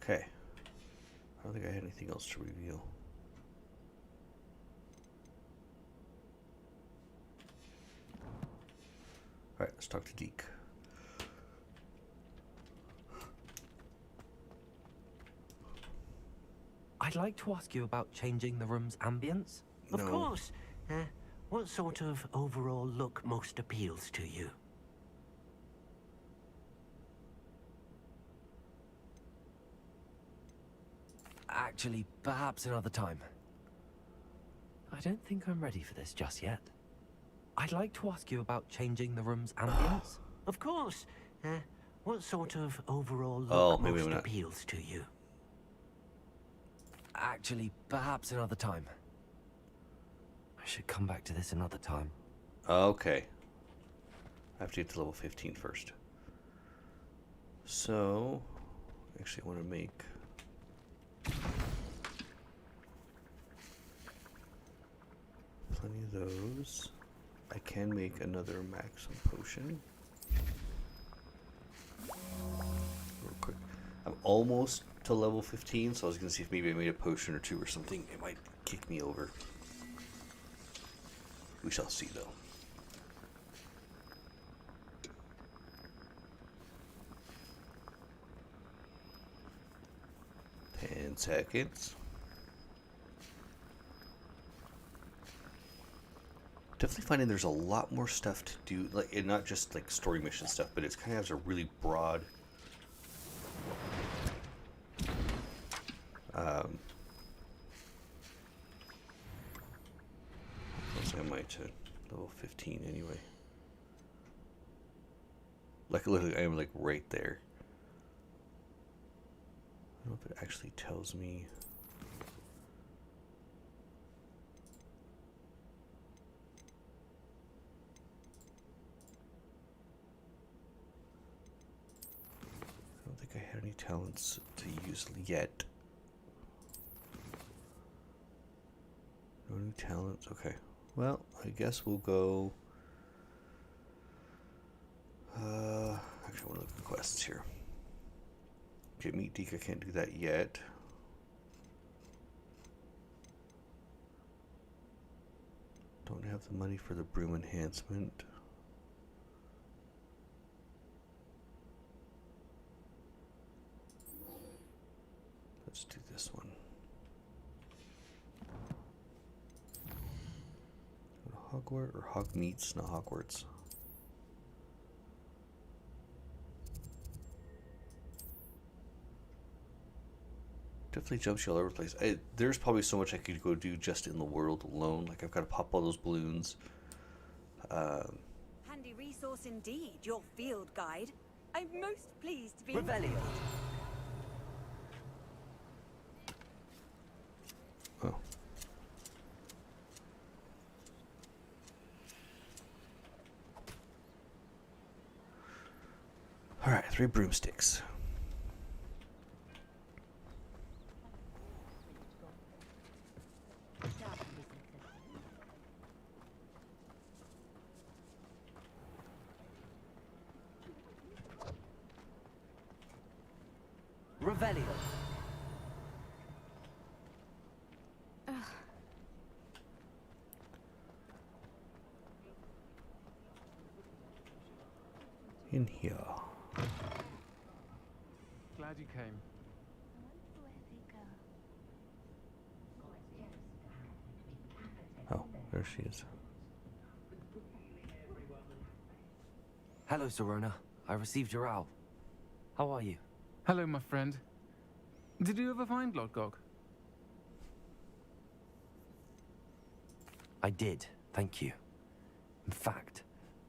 Okay. I don't think I had anything else to reveal. Alright, let's talk to Deke. I'd like to ask you about changing the room's ambience. Of course. What sort of overall look most appeals to you? Actually, perhaps another time. I don't think I'm ready for this just yet. I'd like to ask you about changing the room's ambience. Of course. What sort of overall look Oh, maybe most I'm not. appeals to you? Actually, perhaps another time. I should come back to this another time. Okay. I have to get to level 15 first. So, actually I want to make... plenty of those. I can make another maximum potion. Real quick. I'm almost to level 15, so I was going to see if maybe I made a potion or two or something. It might kick me over. We shall see, though. Seconds. Definitely finding there's a lot more stuff to do, like, and not just like story mission stuff, but it's kind of has a really broad I might to level 15 anyway. Like literally I am like right there. I don't know if it actually tells me. I don't think I had any talents to use yet. No new talents. Okay. Well, I guess we'll go. Actually, I want to look at the quests here. Okay, meet Deke. I can't do that yet. Don't have the money for the broom enhancement. Let's do this one. Hogwarts or Hogmeats, not Hogwarts. Definitely jumps you all over the place. There's probably so much I could go do just in the world alone. Like I've got to pop all those balloons. Handy resource indeed, your field guide. I'm most pleased to be... Revelio. Oh. All right, 3 broomsticks. Revelio. In here. Glad you came. Oh, there she is. Hello, Serona. I received your owl. How are you? Hello, my friend. Did you ever find Lodgok? I did, thank you. In fact,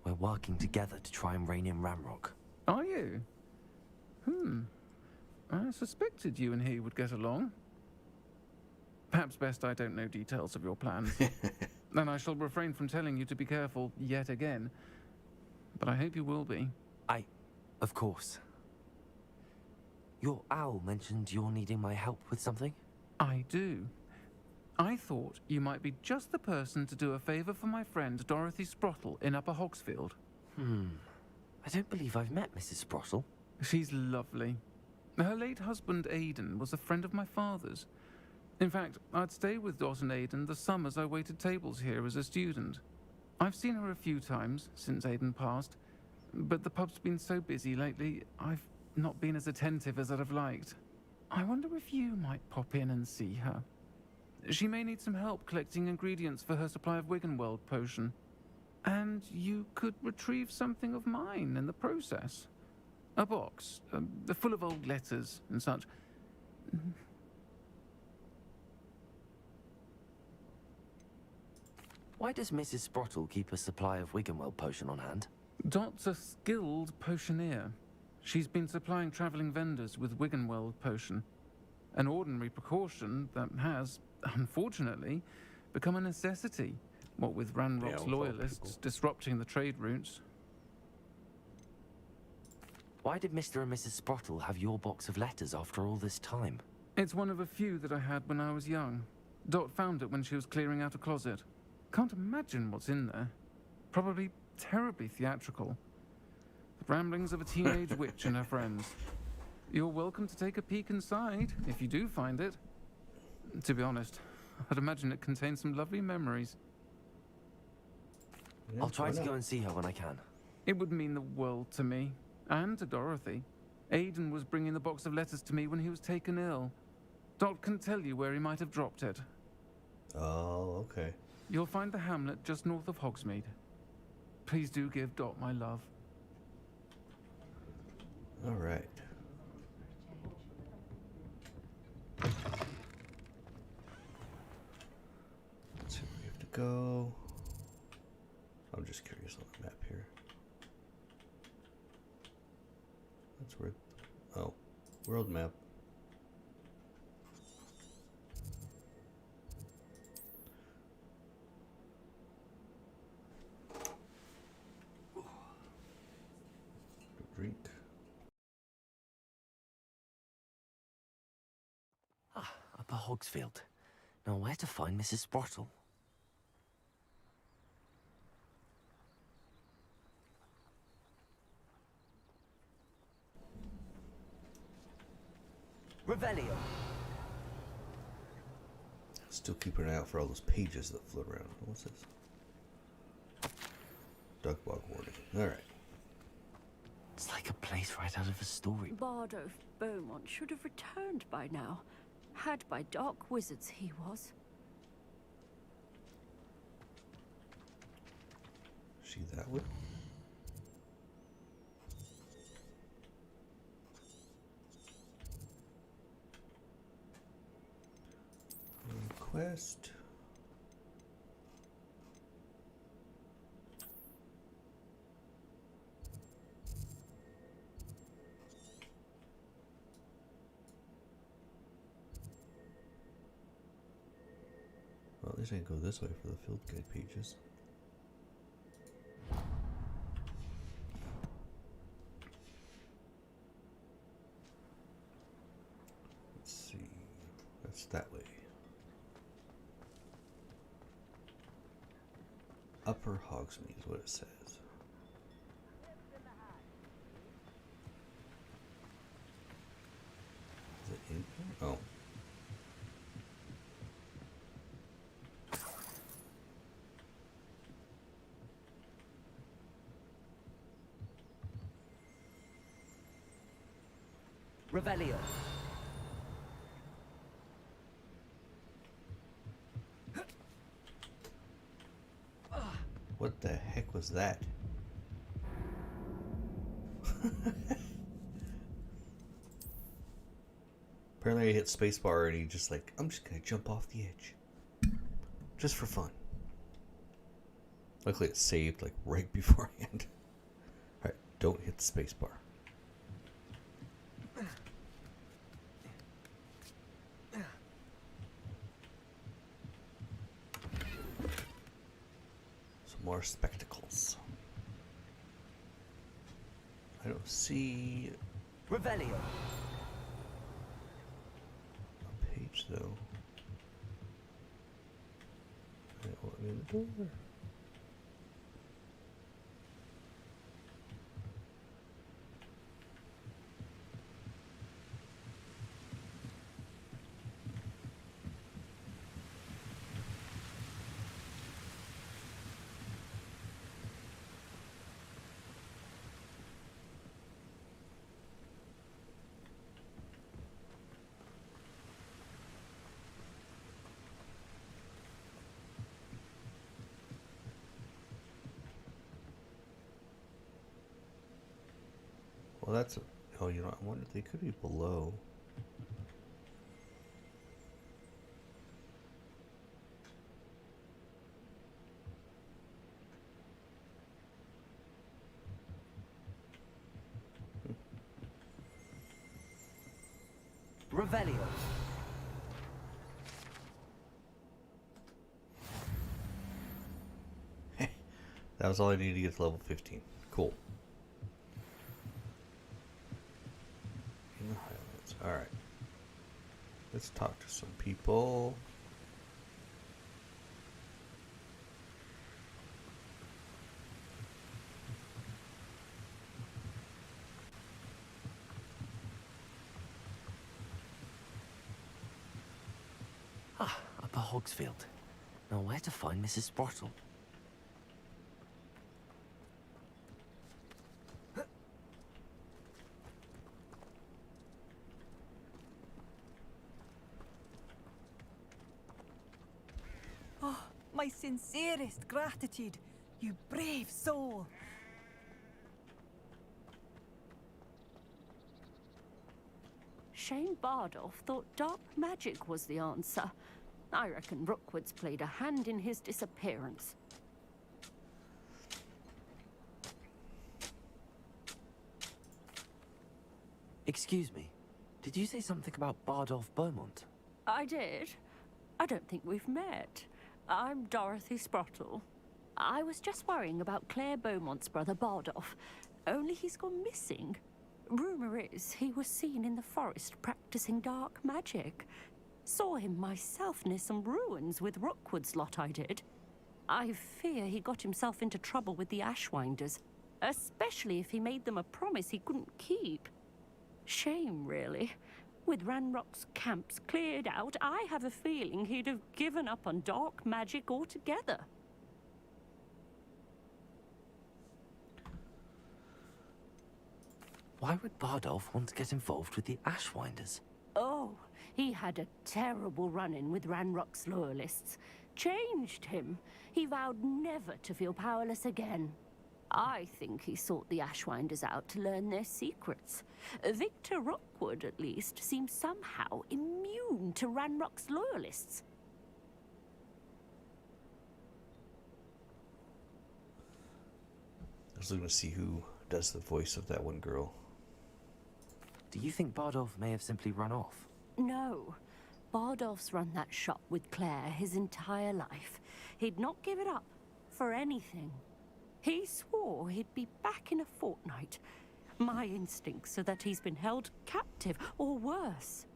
we're working together to try and rein in Ramrock. Are you? I suspected you and he would get along. Perhaps best I don't know details of your plans. And I shall refrain from telling you to be careful yet again. But I hope you will be. Of course. Your owl mentioned you're needing my help with something? I do. I thought you might be just the person to do a favor for my friend Dorothy Sprottle in Upper Hogsfield. I don't believe I've met Mrs. Sprottle. She's lovely. Her late husband Aidan was a friend of my father's. In fact, I'd stay with Dot and Aidan the summers I waited tables here as a student. I've seen her a few times since Aidan passed, but the pub's been so busy lately, I've not been as attentive as I'd have liked. I wonder if you might pop in and see her. She may need some help collecting ingredients for her supply of Wiggenweld potion. And you could retrieve something of mine in the process. A box, full of old letters and such. Why does Mrs. Sprottle keep a supply of Wiggenweld potion on hand? Dot's a skilled potioneer. She's been supplying traveling vendors with Wiggenweld potion, an ordinary precaution that has, unfortunately, become a necessity, what with Ranrock's loyalists disrupting the trade routes. Why did Mr. and Mrs. Sprottle have your box of letters after all this time? It's one of a few that I had when I was young. Dot found it when she was clearing out a closet. Can't imagine what's in there. Probably terribly theatrical. The ramblings of a teenage witch and her friends. You're welcome to take a peek inside, if you do find it. To be honest, I'd imagine it contains some lovely memories. I'll try to go and see her when I can. It would mean the world to me, and to Dorothy. Aiden was bringing the box of letters to me when he was taken ill. Dot can tell you where he might have dropped it. Oh, okay. You'll find the hamlet just north of Hogsmeade. Please do give Dot my love. All right. Let's see where we have to go. I'm just curious on the map here. That's where. Oh, world map. Drink. Upper Hogsfield. Now where to find Mrs. Sprottle? Revelio. Still keeping an eye out for all those pages that float around. What's this? Duck bog warning. All right. It's like a place right out of a story. Bard of Beaumont should have returned by now. Had by dark wizards he was. See that one? Quest. Well, at least I can go this way for the field guide pages. Let's see. That's that way. Upper Hogsmeade is what it says. Is it in here? Oh. Revelio. What the heck was that? Apparently I hit spacebar and he just like, I'm just gonna jump off the edge. Just for fun. Luckily it saved like right beforehand. Alright, don't hit the spacebar. More spectacles. I don't see Revelio. A page though. I don't want me in the door. Well, that's. Oh, you know, I wonder if they could be below. Revelio. That was all I needed to get to level 15. Cool. In the Highlands. Alright. Let's talk to some people. Ah, Upper Hogsfield. Now where to find Mrs. Sprottle? Oh, my sincerest gratitude, you brave soul. Shane Bardolph thought dark magic was the answer. I reckon Rookwood's played a hand in his disappearance. Excuse me, did you say something about Bardolph Beaumont? I did. I don't think we've met. I'm Dorothy Sprottle. I was just worrying about Claire Beaumont's brother Bardolph, only he's gone missing. Rumor is he was seen in the forest practicing dark magic. Saw him myself near some ruins with Rookwood's lot I did. I fear he got himself into trouble with the Ashwinders, especially if he made them a promise he couldn't keep. Shame, really. With Ranrock's camps cleared out, I have a feeling he'd have given up on dark magic altogether. Why would Bardolph want to get involved with the Ashwinders? Oh, he had a terrible run-in with Ranrock's loyalists. Changed him. He vowed never to feel powerless again. I think he sought the Ashwinders out to learn their secrets. Victor Rookwood, at least, seems somehow immune to Ranrock's loyalists. I was looking to see who does the voice of that one girl. Do you think Bardolph may have simply run off? No. Bardolph's run that shop with Claire his entire life. He'd not give it up for anything. He swore he'd be back in a fortnight. My instincts are that he's been held captive, or worse.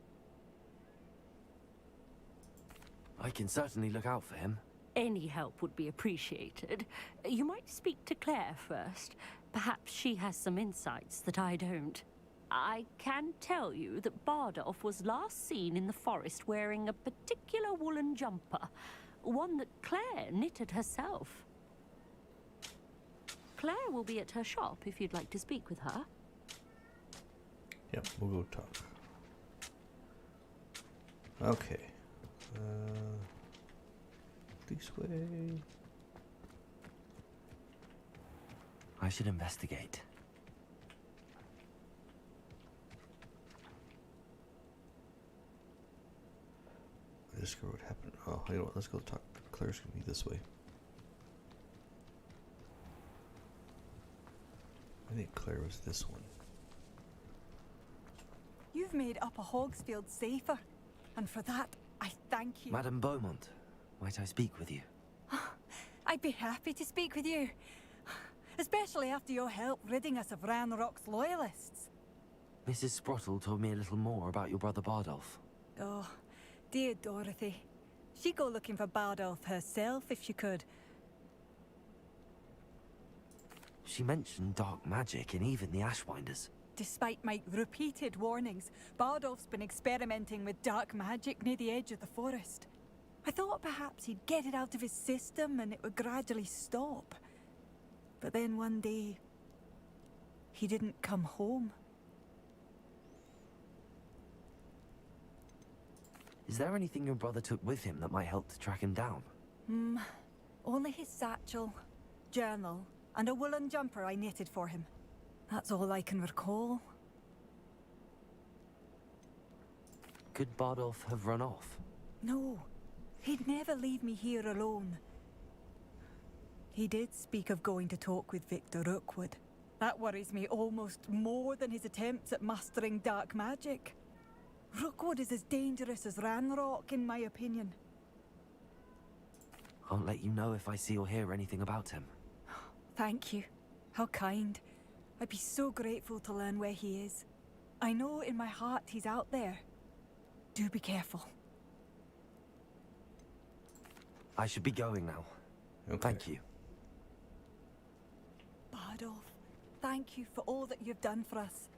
I can certainly look out for him. Any help would be appreciated. You might speak to Claire first. Perhaps she has some insights that I don't. I can tell you that Bardolph was last seen in the forest wearing a particular woolen jumper, one that Claire knitted herself. Claire will be at her shop if you'd like to speak with her. Yep, we'll go talk. Okay. This way. I should investigate. I discovered what happened. Oh, you know what? Let's go talk. Claire's gonna be this way. I think Claire was this one. You've made Upper Hogsfield safer, and for that, I thank you. Madame Beaumont, might I speak with you? I'd be happy to speak with you, especially after your help ridding us of Ranrock's loyalists. Mrs. Sprottle told me a little more about your brother Bardolph. Oh, dear Dorothy. She'd go looking for Bardolph herself if she could. She mentioned dark magic and even the Ashwinders. Despite my repeated warnings, Bardolph's been experimenting with dark magic near the edge of the forest. I thought perhaps he'd get it out of his system and it would gradually stop. But then one day, he didn't come home. Is there anything your brother took with him that might help to track him down? Only his satchel, journal, and a woolen jumper I knitted for him. That's all I can recall. Could Bardolph have run off? No, he'd never leave me here alone. He did speak of going to talk with Victor Rookwood. That worries me almost more than his attempts at mastering dark magic. Rookwood is as dangerous as Ranrock, in my opinion. I'll let you know if I see or hear anything about him. Thank you. How kind. I'd be so grateful to learn where he is. I know in my heart he's out there. Do be careful. I should be going now. Okay. Thank you. Bardolph, thank you for all that you've done for us.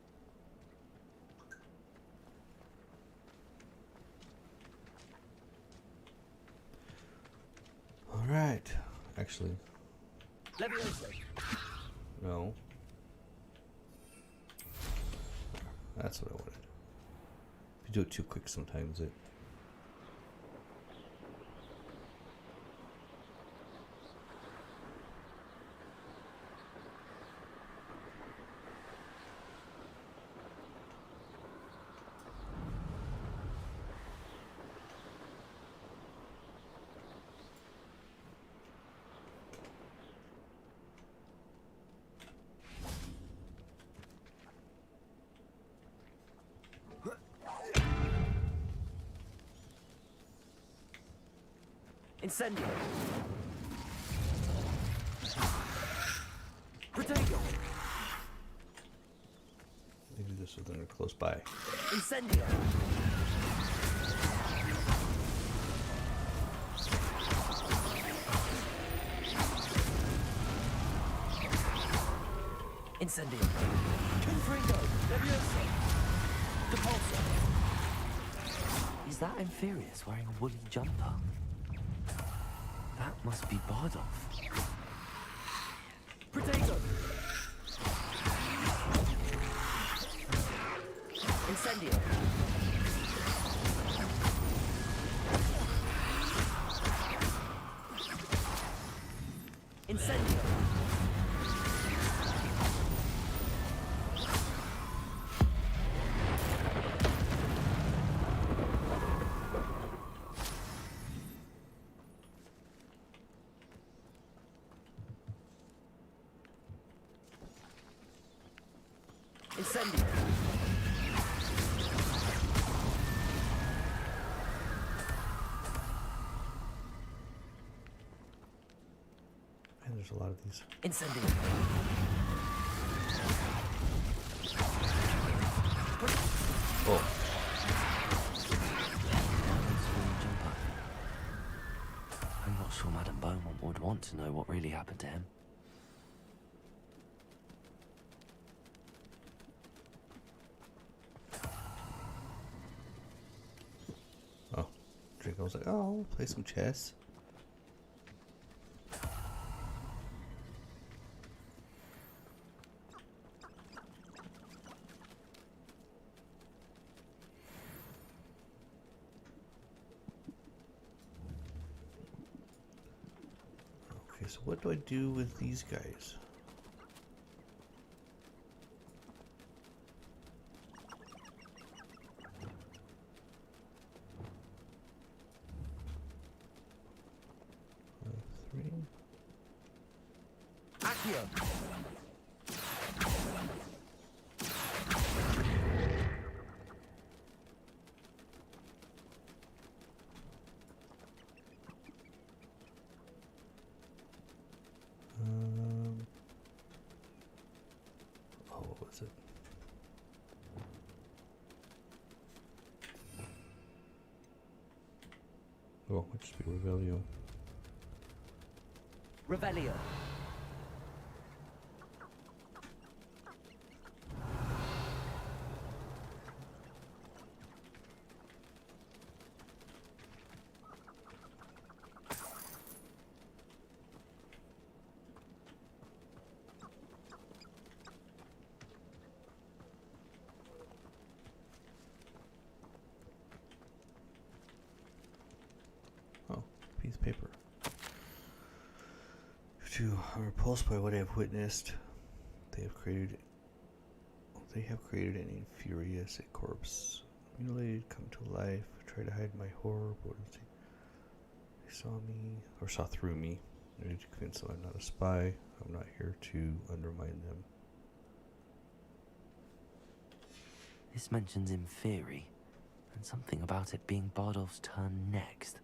All right. Actually, no. That's what I wanted. If you do it too quick, sometimes it. Incendio! Protego! Maybe this was under close by. Incendio! Incendio! Confringo! Levioso! Depulso! Is that Inferius wearing a woolly jumper? That must be Bardolph. Protego! Incendio! Incendio! Incendio! And there's a lot of these. Incendio! Oh. I'm not sure Madame Beaumont would want to know what really happened to him. I was like, oh, I'll play some chess. Okay, so what do I do with these guys? Oh, what was it? Oh, it just be Revelio. Revelio. Oh, piece of paper. I'm repulsed by what I have witnessed. They have created an infurious corpse, mutilated, come to life. Try to hide my horror, but they saw me or saw through me. I need to convince them I'm not a spy. I'm not here to undermine them. This mentions Inferi. And something about it being Bardolph's turn next.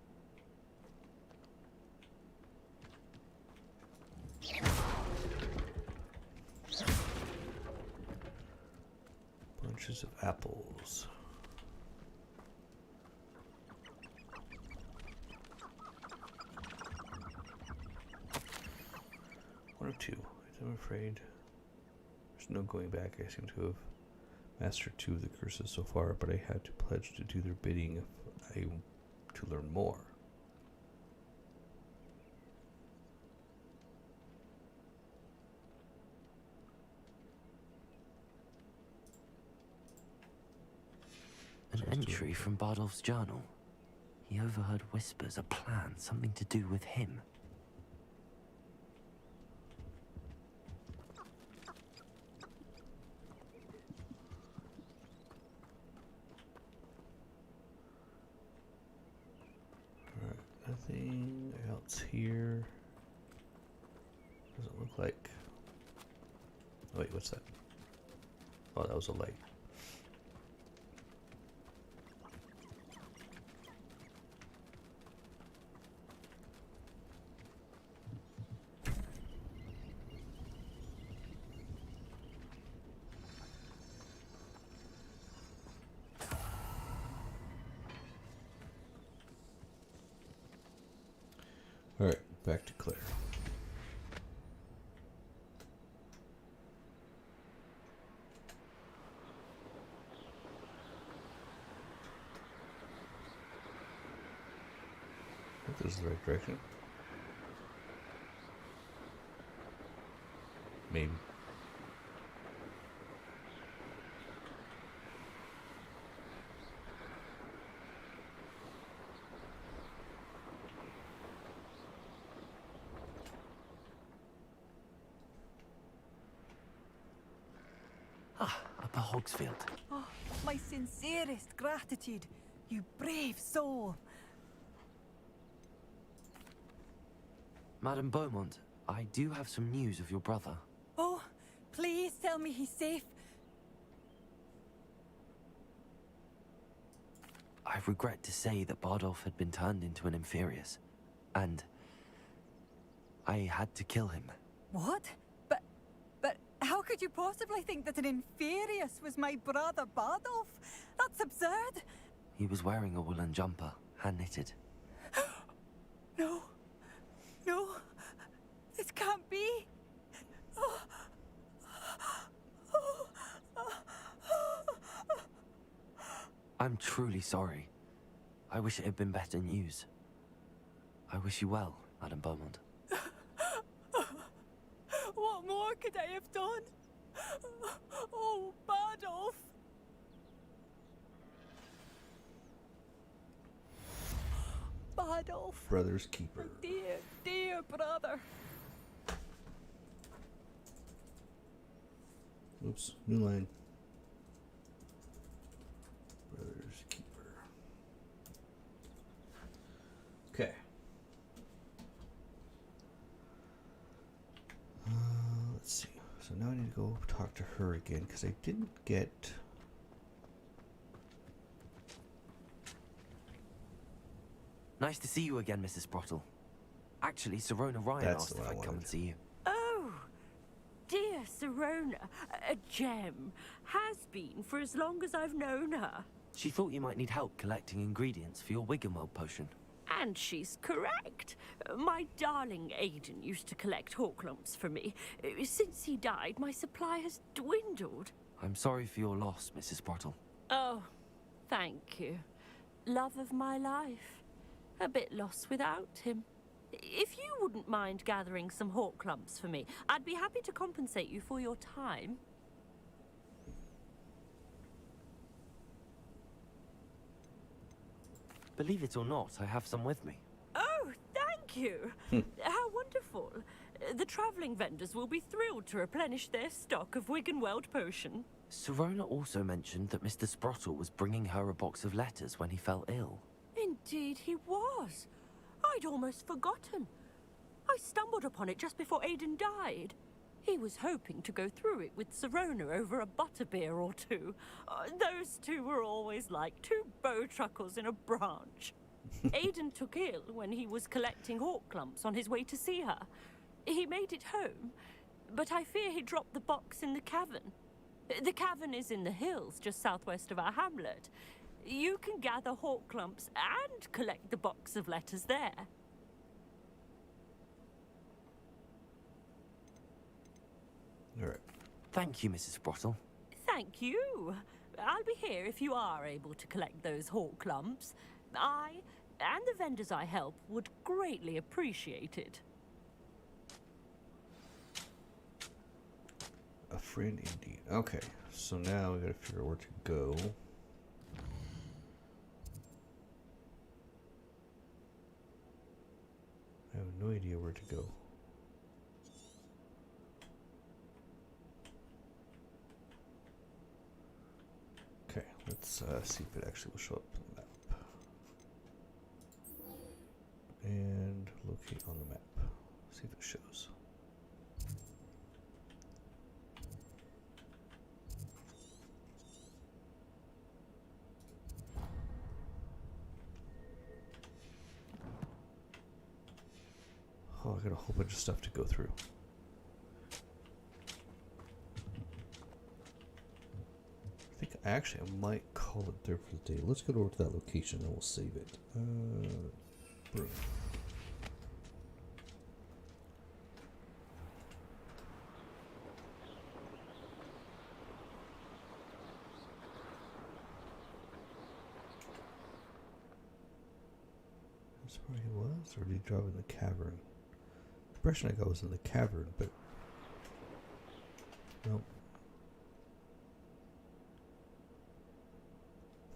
Bunches of apples. One or two. I'm afraid there's no going back. I seem to have mastered 2 of the curses so far, but I had to pledge to do their bidding if I to learn more. An entry from Bardolph's journal. He overheard whispers, a plan, something to do with him. Alright, nothing else here. Doesn't look like... Oh wait, what's that? Oh, that was a light. Alright, back to Claire. I think this is the right direction. Maybe. Upper Hogsfield. Oh, my sincerest gratitude, you brave soul. Madame Beaumont, I do have some news of your brother. Oh, please tell me he's safe. I regret to say that Bardolph had been turned into an Inferius, and I had to kill him. What? But how could you possibly think that an Inferius was my brother Bardolph? That's absurd. He was wearing a woolen jumper, hand-knitted. No. No. This can't be. Oh. I'm truly sorry. I wish it had been better news. I wish you well, Madame Beaumont. What more could I have done? Oh, Bardolph. Bardolph. Brother's keeper. Dear, dear brother. Oops, new line. Brother's keeper. Okay. Let's see. So now I need to go talk to her again because I didn't get... Nice to see you again, Mrs. Sprottle. Actually, Sirona Ryan That's asked the if one I I'd come wanted. and see you. Oh, dear Sirona, a gem. Has been for as long as I've known her. She thought you might need help collecting ingredients for your Wiggenweld potion. And she's correct. My darling Aiden used to collect Hawklumps for me. Since he died, my supply has dwindled. I'm sorry for your loss, Mrs. Sprottle. Oh, thank you. Love of my life. A bit lost without him. If you wouldn't mind gathering some Hawklumps for me, I'd be happy to compensate you for your time. Believe it or not, I have some with me. Oh, thank you. How wonderful. The travelling vendors will be thrilled to replenish their stock of Wiggenweld potion. Sirona also mentioned that Mr. Sprottle was bringing her a box of letters when he fell ill. Indeed he was. I'd almost forgotten. I stumbled upon it just before Aiden died. He was hoping to go through it with Serona over a butterbeer or two. Those two were always like two bowtruckles in a branch. Aiden took ill when he was collecting hawk clumps on his way to see her. He made it home, but I fear he dropped the box in the cavern. The cavern is in the hills just southwest of our hamlet. You can gather hawk clumps and collect the box of letters there. All right. Thank you, Mrs. Sprottle. Thank you. I'll be here if you are able to collect those hawk clumps. I and the vendors I help would greatly appreciate it. A friend indeed. Okay, so now we gotta figure out where to go. I have no idea where to go. Okay, let's see if it actually will show up on the map. And locate on the map. See if it shows. Oh, I got a whole bunch of stuff to go through. I might call it there for the day. Let's get over to that location and we'll save it. Broom. That's where he was? Or did he drop in the cavern? The impression I got was in the cavern, but nope.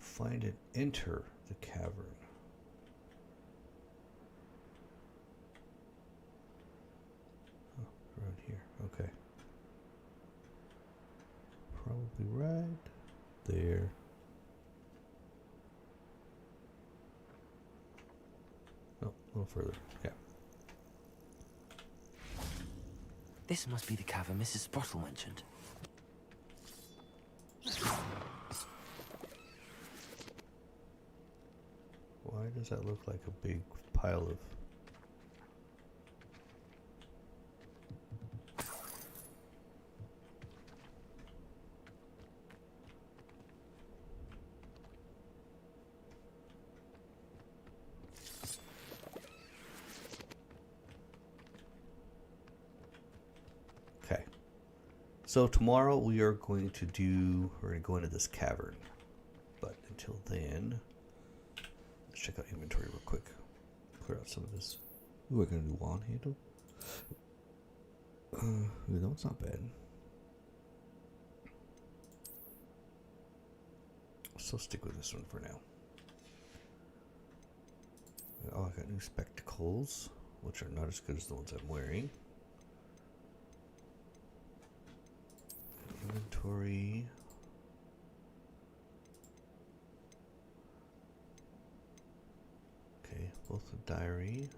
Find and enter the cavern. Oh, around here. Okay. Probably right there. No, a little further. Yeah. This must be the cavern Mrs. Sprottle mentioned. Why does that look like a big pile of... Okay. So tomorrow we are going to we're going to go into this cavern. But until then... check out inventory real quick. Clear out some of this. Ooh, I got a new wand handle. No, it's not bad. So stick with this one for now. Oh, I got new spectacles, which are not as good as the ones I'm wearing. Inventory. Both the diary.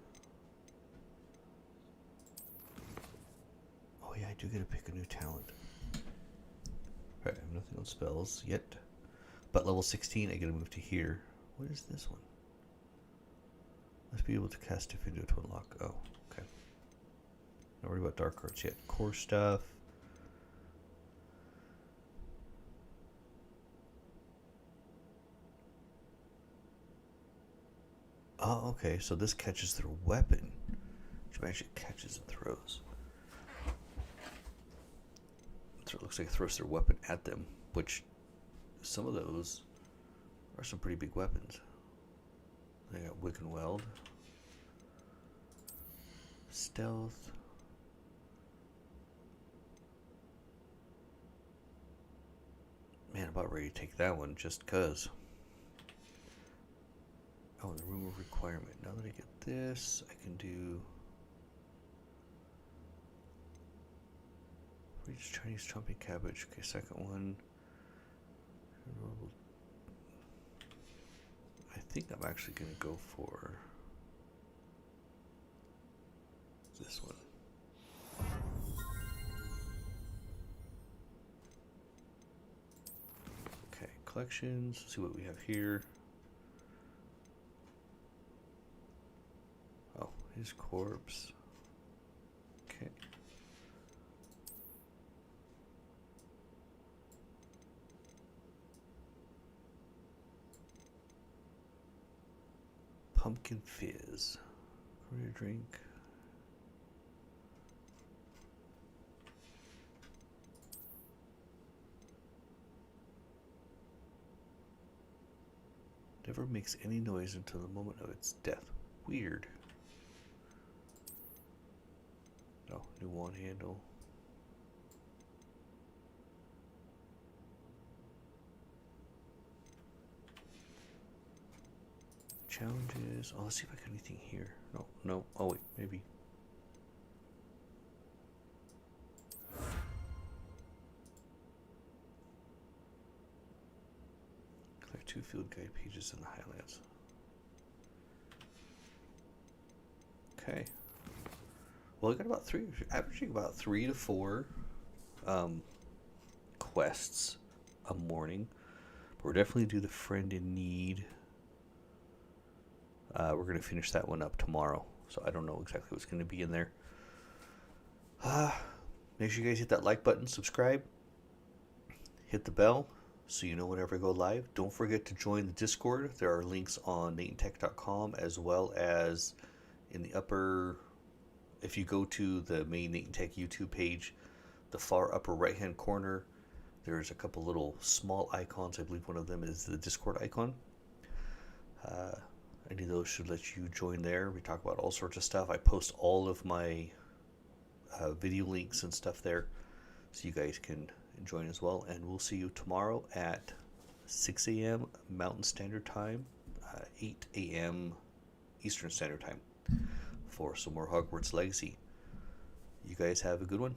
Oh yeah, I do get to pick a new talent. Alright, I have nothing on spells yet. But level 16, I get to move to here. What is this one? Must be able to cast Diffuser to unlock. Oh, okay. Not worried about dark arts yet. Core stuff. Oh, okay, so this catches their weapon. Which actually catches and throws. So it looks like it throws their weapon at them, which some of those are some pretty big weapons. They got Wick and Weld. Stealth. Man, I'm about ready to take that one just cause. Oh, the room of requirement. Now that I get this, I can do... Reach Chinese trumpet cabbage. Okay, second one. I think I'm actually going to go for this one. collections. Let's see what we have here. Oh, his corpse. Okay. Pumpkin fizz. Career drink. Never makes any noise until the moment of its death. Weird. Oh, new wand handle. Challenges. Oh, let's see if I got anything here. No, no. Oh, wait, maybe. Clear 2 field guide pages in the highlights. Okay. Well, I got about averaging about 3 to 4 quests a morning. But we're definitely do the friend in need. We're going to finish that one up tomorrow. So I don't know exactly what's going to be in there. Make sure you guys hit that like button, subscribe, hit the bell so you know whenever I go live. Don't forget to join the Discord. There are links on NaytonTech.com as well as in the upper, if you go to the main NaytonTech YouTube page, the far upper right hand corner, there's a couple little small icons. I believe one of them is the Discord icon. Any of those should let you join there. We talk about all sorts of stuff. I post all of my video links and stuff there so you guys can join as well. And we'll see you tomorrow at 6 a.m. Mountain Standard Time, 8 a.m. Eastern Standard Time for some more Hogwarts Legacy. You guys have a good one.